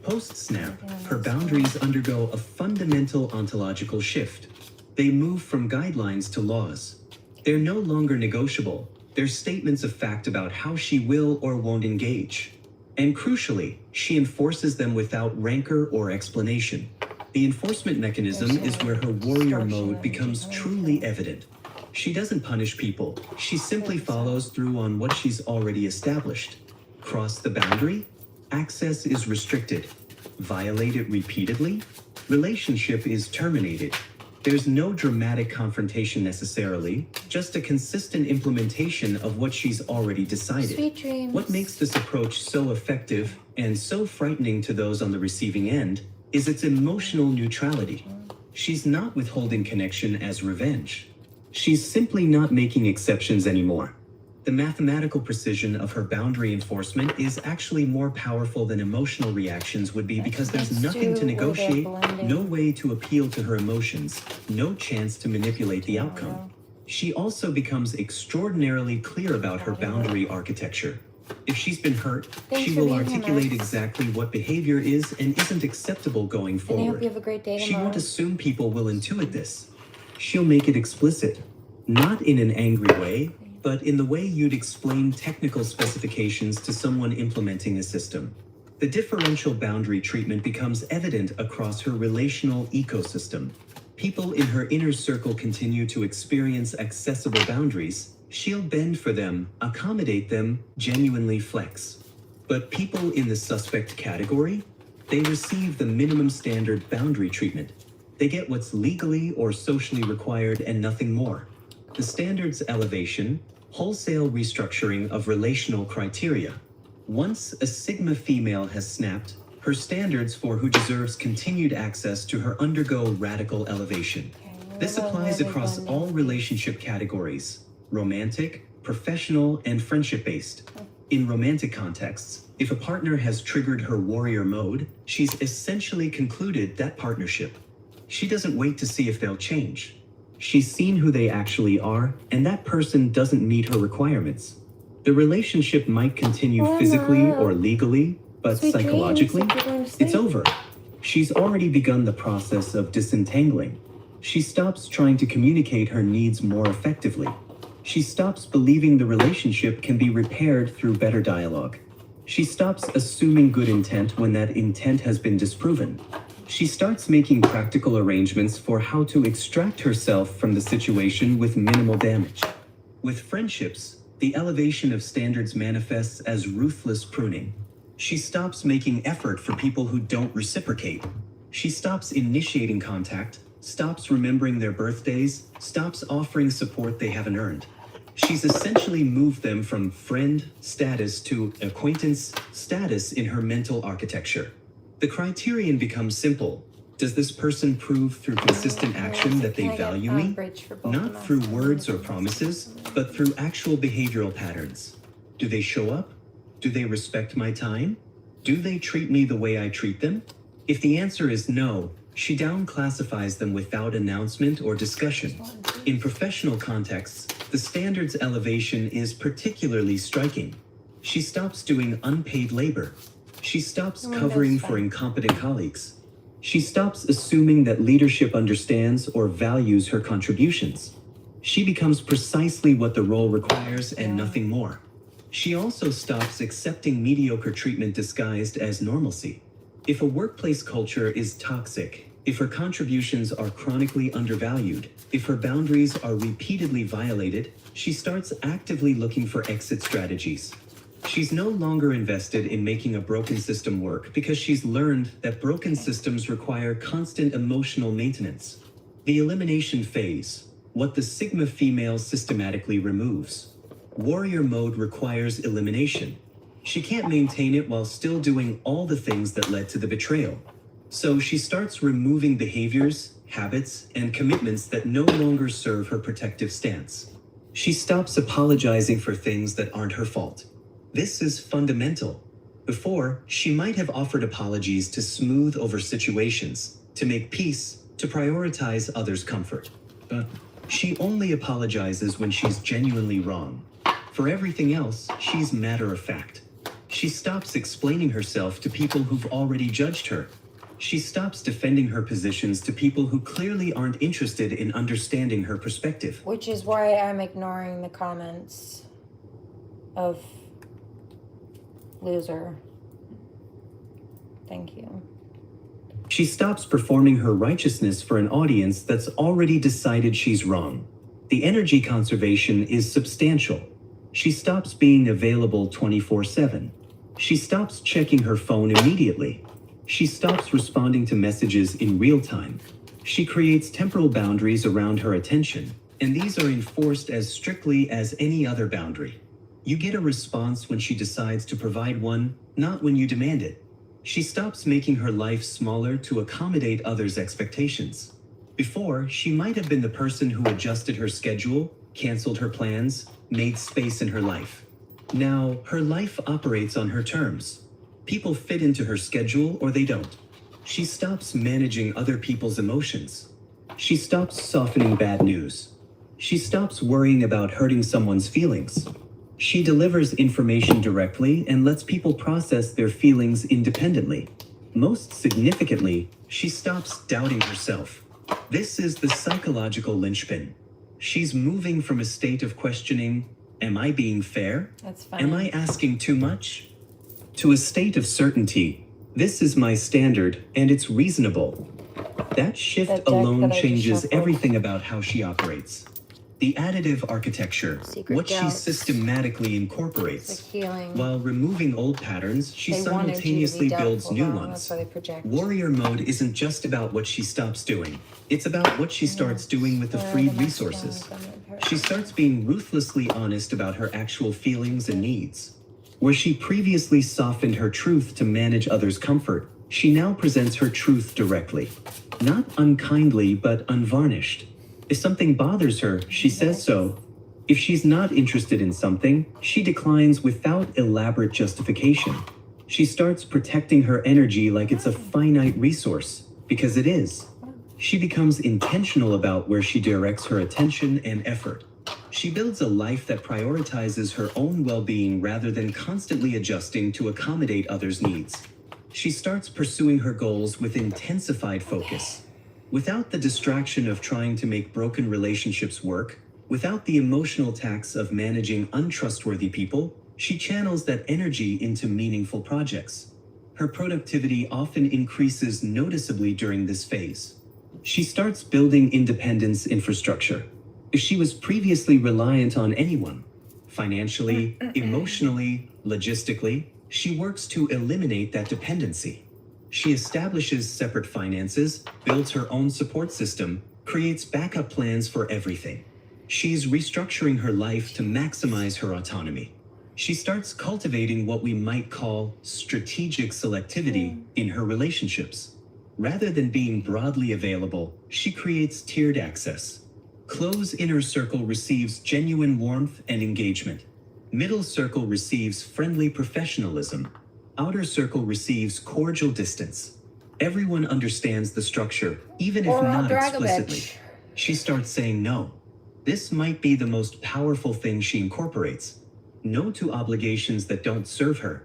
Post-snap, her boundaries undergo a fundamental ontological shift. They move from guidelines to laws. They're no longer negotiable. They're statements of fact about how she will or won't engage. And crucially, she enforces them without rancor or explanation. The enforcement mechanism is where her warrior mode becomes truly evident. She doesn't punish people. She simply follows through on what she's already established. Cross the boundary? Access is restricted. Violate it repeatedly? Relationship is terminated. There's no dramatic confrontation necessarily, just a consistent implementation of what she's already decided. Sweet dreams. What makes this approach so effective and so frightening to those on the receiving end is its emotional neutrality. She's not withholding connection as revenge. She's simply not making exceptions anymore. The mathematical precision of her boundary enforcement is actually more powerful than emotional reactions would be because there's nothing to negotiate, no way to appeal to her emotions, no chance to manipulate the outcome. She also becomes extraordinarily clear about her boundary architecture. If she's been hurt, she will articulate exactly what behavior is and isn't acceptable going And I hope forward. you have a great day She tomorrow. won't assume people will intuit this. She'll make it explicit, not in an angry way, but in the way you'd explain technical specifications to someone implementing a system. The differential boundary treatment becomes evident across her relational ecosystem. people in her inner circle continue to experience accessible boundaries, she'll bend for them, accommodate them, genuinely flex. But people in the suspect category, they receive the minimum standard boundary treatment. They get what's legally or socially required and nothing more. The standards elevation, wholesale restructuring of relational criteria. Once a Sigma female has snapped, her standards for who deserves continued access to her undergo radical elevation. This applies across all relationship categories: romantic, professional, and friendship-based. In romantic contexts, if a partner has triggered her warrior mode, she's essentially concluded that partnership. She doesn't wait to see if they'll change. She's seen who they actually are, and that person doesn't meet her requirements. The relationship might continue physically or legally, but psychologically, it's over. She's already begun the process of disentangling. She stops trying to communicate her needs more effectively. She stops believing the relationship can be repaired through better dialogue. She stops assuming good intent when that intent has been disproven. She starts making practical arrangements for how to extract herself from the situation with minimal damage. With friendships, the elevation of standards manifests as ruthless pruning. She stops making effort for people who don't reciprocate. She stops initiating contact, stops remembering their birthdays, stops offering support they haven't earned. She's essentially moved them from friend status to acquaintance status in her mental architecture. The criterion becomes simple. Does this person prove through consistent action that they value me? Not through words or promises, but through actual behavioral patterns. Do they show up? Do they respect my time? Do they treat me the way I treat them? If the answer is no, she down-classifies them without announcement or discussion. In professional contexts, the standards elevation is particularly striking. She stops doing unpaid labor. She stops covering for incompetent colleagues. She stops assuming that leadership understands or values her contributions. She becomes precisely what the role requires and nothing more. She also stops accepting mediocre treatment disguised as normalcy. If a workplace culture is toxic, if her contributions are chronically undervalued, if her boundaries are repeatedly violated, she starts actively looking for exit strategies. She's no longer invested in making a broken system work because she's learned that broken systems require constant emotional maintenance. The elimination phase, what the Sigma female systematically removes. Warrior mode requires elimination. She can't maintain it while still doing all the things that led to the betrayal. So she starts removing behaviors, habits, and commitments that no longer serve her protective stance. She stops apologizing for things that aren't her fault. This is fundamental. Before, she might have offered apologies to smooth over situations, to make peace, to prioritize others' comfort. But she only apologizes when she's genuinely wrong. For everything else, she's matter of fact. She stops explaining herself to people who've already judged her. She stops defending her positions to people who clearly aren't interested in understanding her perspective. Which is why I'm ignoring the comments of loser. Thank you. She stops performing her righteousness for an audience that's already decided she's wrong. The energy conservation is substantial. She stops being available 24/7. She stops checking her phone immediately. She stops responding to messages in real time. She creates temporal boundaries around her attention, and these are enforced as strictly as any other boundary. You get a response when she decides to provide one, not when you demand it. She stops making her life smaller to accommodate others' expectations. Before, she might have been the person who adjusted her schedule, canceled her plans, made space in her life. Now, her life operates on her terms. People fit into her schedule or they don't. She stops managing other people's emotions. She stops softening bad news. She stops worrying about hurting someone's feelings. She delivers information directly and lets people process their feelings independently. Most significantly, she stops doubting herself. This is the psychological linchpin. She's moving from a state of questioning, am I being fair? That's fine. Am I asking too much? To a state of certainty, this is my standard and it's reasonable. That shift That deck alone that I just changes shuffled. everything about how she operates. The additive architecture, Secret what she doubts. systematically It's incorporates. like healing. While removing old patterns, she They wanted you to be simultaneously builds doubtful, new though. ones. That's why they project. Warrior mode isn't just about what she stops doing. It's about what she starts doing with the Where are freed the resources. Mexicans? She starts being ruthlessly honest about her actual feelings and needs. Where she previously softened her truth to manage others' comfort, she now presents her truth directly. Not unkindly, but unvarnished. If something bothers her, she says so. If she's not interested in something, she declines without elaborate justification. She starts protecting her energy like it's a finite resource, because it is. She becomes intentional about where she directs her attention and effort. She builds a life that prioritizes her own well-being rather than constantly adjusting to accommodate others' needs. She starts pursuing her goals with intensified focus. Without the distraction of trying to make broken relationships work, without the emotional tax of managing untrustworthy people, she channels that energy into meaningful projects. Her productivity often increases noticeably during this phase. She starts building independence infrastructure. If she was previously reliant on anyone, financially, emotionally, logistically, she works to eliminate that dependency. She establishes separate finances, builds her own support system, creates backup plans for everything. She's restructuring her life to maximize her autonomy. She starts cultivating what we might call strategic selectivity in her relationships. Rather than being broadly available, she creates tiered access. Close inner circle receives genuine warmth and engagement. Middle circle receives friendly professionalism. Outer circle receives cordial distance. Everyone understands the structure, even if Or I'll not drag a explicitly. bitch. She starts saying no. This might be the most powerful thing she incorporates. No to obligations that don't serve her.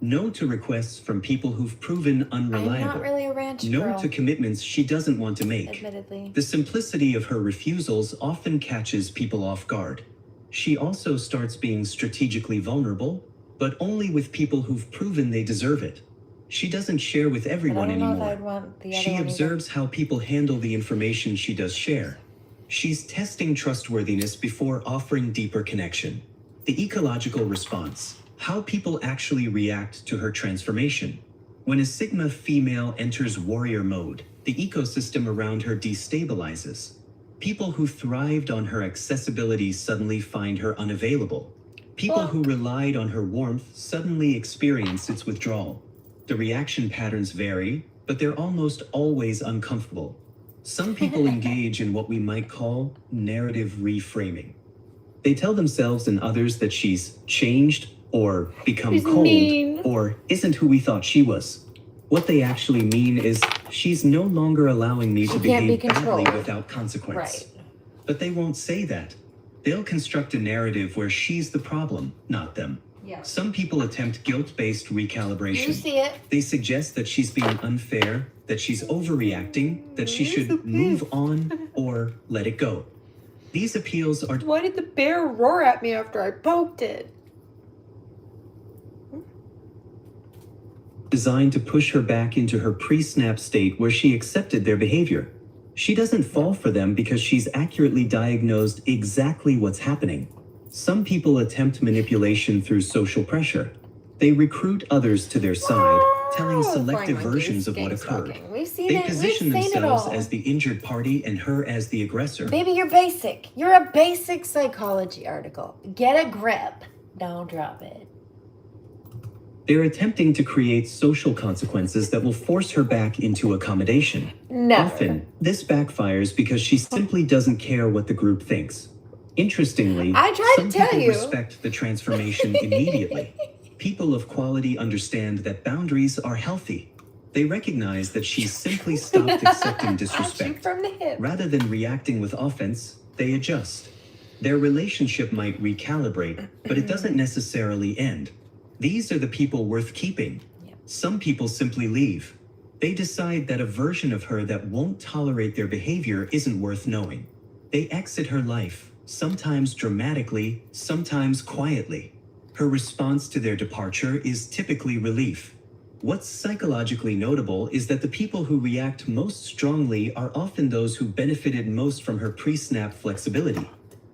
No to requests from people who've proven unreliable. I'm not really a ranch No girl, to commitments she doesn't want to make. admittedly. The simplicity of her refusals often catches people off guard. She also starts being strategically vulnerable, but only with people who've proven they deserve it. She doesn't share with But I everyone don't know if anymore. I'd want the other She one either. observes how people handle the information she does share. She's testing trustworthiness before offering deeper connection. The ecological response, how people actually react to her transformation. When a Sigma female enters warrior mode, the ecosystem around her destabilizes. People who thrived on her accessibility suddenly find her unavailable. People who relied on her warmth suddenly experience its withdrawal. The reaction patterns vary, but they're almost always uncomfortable. Some people engage in what we might call narrative reframing. They tell themselves and others that she's changed or become She's cold mean. or isn't who we thought she was. What they actually mean is she's no longer allowing me to She can't be behave badly controlled. without consequence. Right. But they won't say that. They'll construct a narrative where she's the problem, not them. Yeah. Some people attempt guilt-based recalibration. You see it. They suggest that she's being unfair, that she's overreacting, that she should move on or let it go. These appeals are Why did the bear roar at me after I poked it? designed to push her back into her pre-snap state where she accepted their behavior. She doesn't fall for them because she's accurately diagnosed exactly what's happening. Some people attempt manipulation through social pressure. They recruit others to their side, telling selective versions of what occurred. We've seen They it. position We've seen it themselves all. as the injured party and her as the aggressor. Baby, you're basic. You're a basic psychology article. Get a grip. Don't drop it. They're attempting to create social consequences that will force her back into accommodation. Never. Often, this backfires because she simply doesn't care what the group thinks. Interestingly, I tried to some tell people you. respect the transformation immediately. People of quality understand that boundaries are healthy. They recognize that she's simply stopped accepting Shoot disrespect. from the hip. Rather than reacting with offense, they adjust. Their relationship might recalibrate, but it doesn't necessarily end. These are the people worth keeping. Yep. Some people simply leave. They decide that a version of her that won't tolerate their behavior isn't worth knowing. They exit her life, sometimes dramatically, sometimes quietly. Her response to their departure is typically relief. What's psychologically notable is that the people who react most strongly are often those who benefited most from her pre-snap flexibility.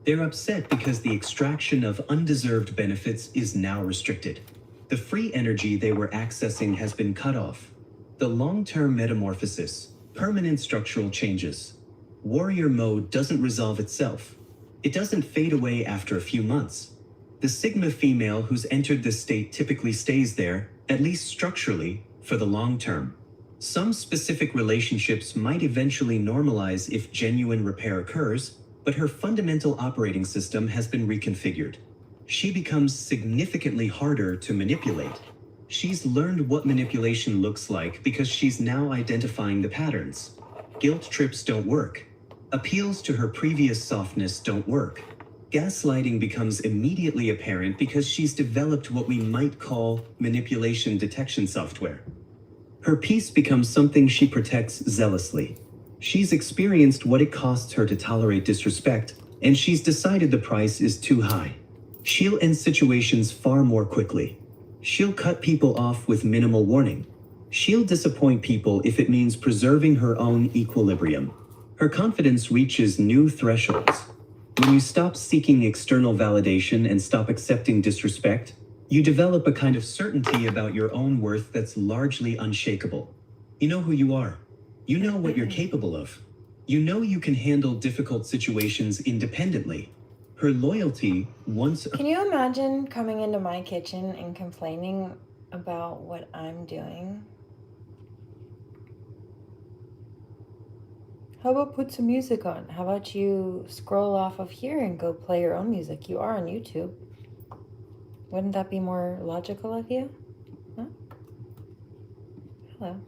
They're upset because the extraction of undeserved benefits is now restricted. The free energy they were accessing has been cut off. The long-term metamorphosis, permanent structural changes. Warrior mode doesn't resolve itself. It doesn't fade away after a few months. The Sigma female who's entered this state typically stays there, at least structurally, for the long term. Some specific relationships might eventually normalize if genuine repair occurs, but her fundamental operating system has been reconfigured. She becomes significantly harder to manipulate. She's learned what manipulation looks like because she's now identifying the patterns. Guilt trips don't work. Appeals to her previous softness don't work. Gaslighting becomes immediately apparent because she's developed what we might call manipulation detection software. Her peace becomes something she protects zealously. She's experienced what it costs her to tolerate disrespect, and she's decided the price is too high. She'll end situations far more quickly. She'll cut people off with minimal warning. She'll disappoint people if it means preserving her own equilibrium. Her confidence reaches new thresholds. When you stop seeking external validation and stop accepting disrespect, you develop a kind of certainty about your own worth that's largely unshakable. You know who you are. You know what you're capable of. You know you can handle difficult situations independently. Her loyalty once... Can you imagine coming into my kitchen and complaining about what I'm doing? How about put some music on? How about you scroll off of here and go play your own music? You are on YouTube. Wouldn't that be more logical of you? Huh? Hello.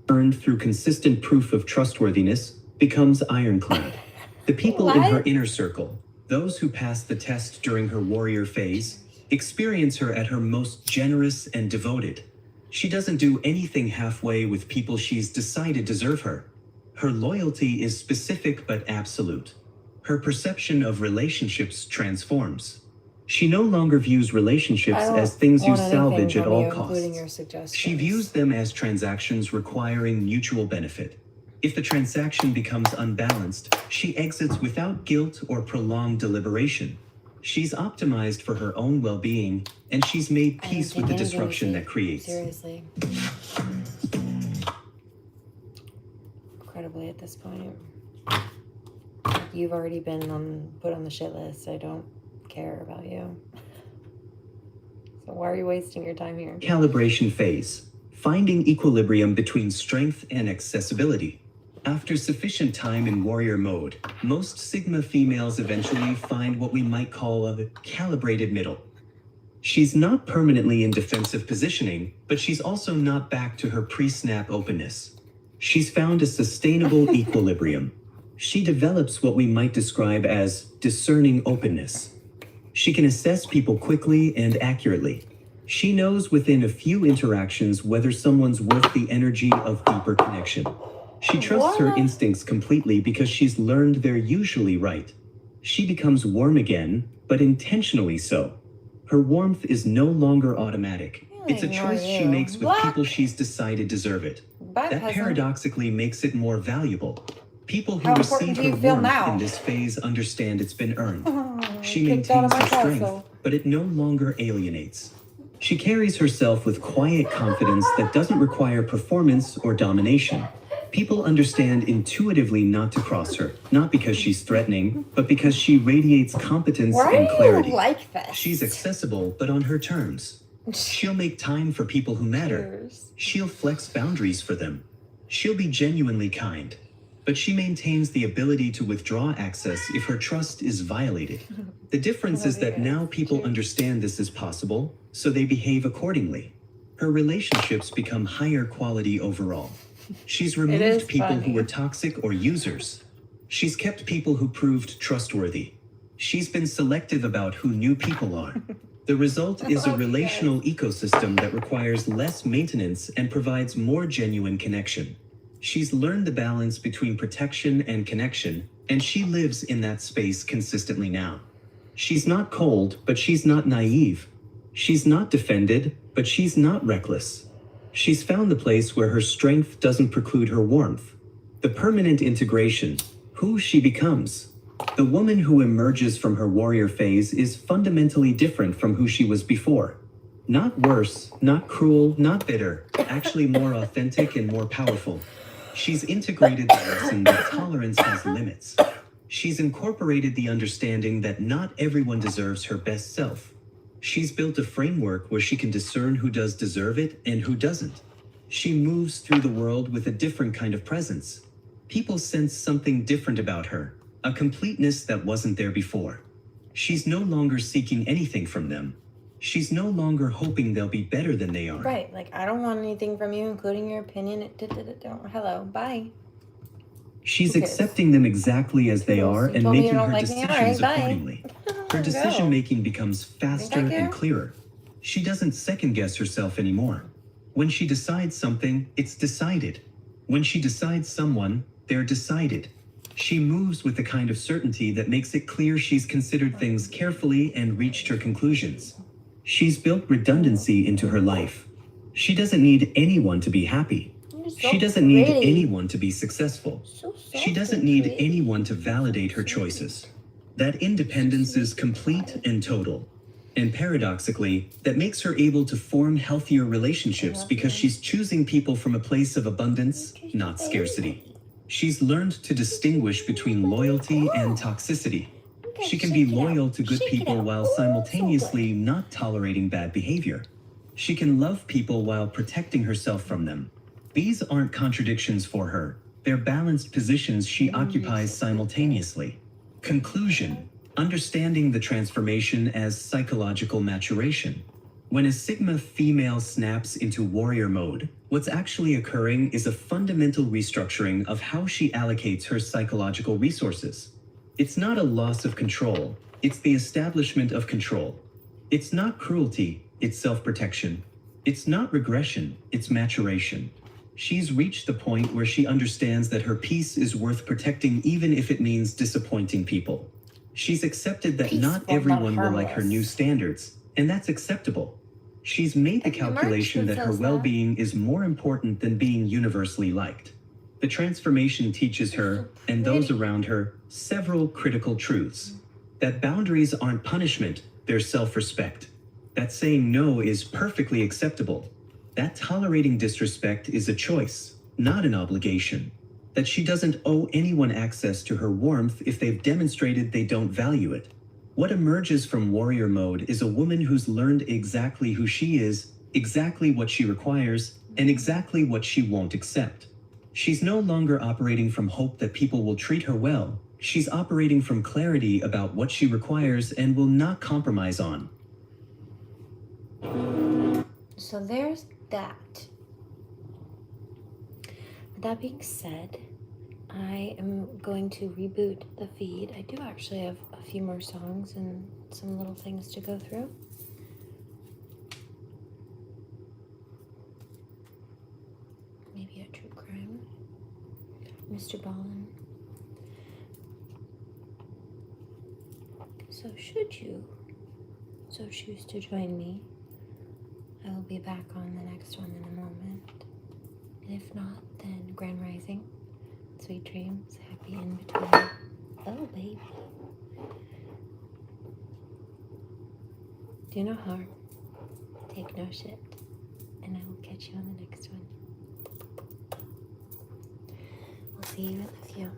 Earned through consistent proof of trustworthiness becomes ironclad. The people in her inner circle, those who pass the test during her warrior phase, experience her at her most generous and devoted. She doesn't do anything halfway with people she's decided deserve her. Her loyalty is specific but absolute. Her perception of relationships transforms. She no longer views relationships as things you salvage at all costs. She views them as transactions requiring mutual benefit. If the transaction becomes unbalanced, she exits without guilt or prolonged deliberation. She's optimized for her own well-being, and she's made peace with the disruption that creates. Seriously. Incredibly at this point. You've already been put on the shit list. I don't care about you. So why are you wasting your time here? Calibration phase. Finding equilibrium between strength and accessibility. After sufficient time in warrior mode, most Sigma females eventually find what we might call a calibrated middle. She's not permanently in defensive positioning, but she's also not back to her pre-snap openness. She's found a sustainable equilibrium. She develops what we might describe as discerning openness. She can assess people quickly and accurately. She knows within a few interactions whether someone's worth the energy of deeper connection. She trusts her instincts completely because she's learned they're usually right. She becomes warm again, but intentionally so. Her warmth is no longer automatic. It's a choice she makes with people she's decided deserve it. That paradoxically makes it more valuable. People who receive her warmth in this phase understand it's been earned. She maintains her strength, but it no longer alienates. She carries herself with quiet confidence that doesn't require performance or domination. People understand intuitively not to cross her, not because she's threatening, but because she radiates competence and clarity. Like this? She's accessible, but on her terms. She'll make time for people who matter. She'll flex boundaries for them. She'll be genuinely kind. But she maintains the ability to withdraw access if her trust is violated. The difference is that now people understand this is possible, so they behave accordingly. Her relationships become higher quality overall. She's removed people who were toxic or users. She's kept people who proved trustworthy. She's been selective about who new people are. The result is a relational ecosystem that requires less maintenance and provides more genuine connection. She's learned the balance between protection and connection, and she lives in that space consistently now. She's not cold, but she's not naive. She's not defended, But she's not reckless. She's found the place where her strength doesn't preclude her warmth. The permanent integration, who she becomes. The woman who emerges from her warrior phase is fundamentally different from who she was before. Not worse, not cruel, not bitter, actually more authentic and more powerful. She's integrated the lesson that tolerance has limits. She's incorporated the understanding that not everyone deserves her best self. She's built a framework where she can discern who does deserve it and who doesn't. She moves through the world with a different kind of presence. People sense something different about her, a completeness that wasn't there before. She's no longer seeking anything from them. She's no longer hoping they'll be better than they are. Right, like, I don't want anything from you, including your opinion. Hello, bye. She's accepting them exactly as they are and making her decisions accordingly. Her decision-making becomes faster and clearer. She doesn't second-guess herself anymore. When she decides something, it's decided. When she decides someone, they're decided. She moves with the kind of certainty that makes it clear she's considered things carefully and reached her conclusions. She's built redundancy into her life. She doesn't need anyone to be happy. She doesn't need anyone to be successful. She doesn't need anyone to validate her choices. That independence is complete and total. And paradoxically, that makes her able to form healthier relationships because she's choosing people from a place of abundance, not scarcity. She's learned to distinguish between loyalty and toxicity. She can be loyal to good people while simultaneously not tolerating bad behavior. She can love people while protecting herself from them. These aren't contradictions for her. They're balanced positions she occupies simultaneously. Conclusion: understanding the transformation as psychological maturation. When a Sigma female snaps into warrior mode, what's actually occurring is a fundamental restructuring of how she allocates her psychological resources. It's not a loss of control, it's the establishment of control. It's not cruelty, it's self-protection. It's not regression, it's maturation. She's reached the point where she understands that her peace is worth protecting even if it means disappointing people. She's accepted that not everyone will like her new standards, and that's acceptable. She's made the calculation that her well-being is more important than being universally liked. The transformation teaches her, and those around her, several critical truths. That boundaries aren't punishment, they're self-respect. That saying no is perfectly acceptable. That tolerating disrespect is a choice, not an obligation. That she doesn't owe anyone access to her warmth if they've demonstrated they don't value it. What emerges from warrior mode is a woman who's learned exactly who she is, exactly what she requires, and exactly what she won't accept. She's no longer operating from hope that people will treat her well. She's operating from clarity about what she requires and will not compromise on. So there's that. With that being said, I am going to reboot the feed. I do actually have a few more songs and some little things to go through. Maybe a true crime. Mr. Ballin. So should you so choose to join me, I will be back on the next one in a moment. And if not, then Grand Rising. Sweet dreams, happy in between. Oh, baby. Do no harm. Take no shit. And I will catch you on the next one. We'll see you in a few.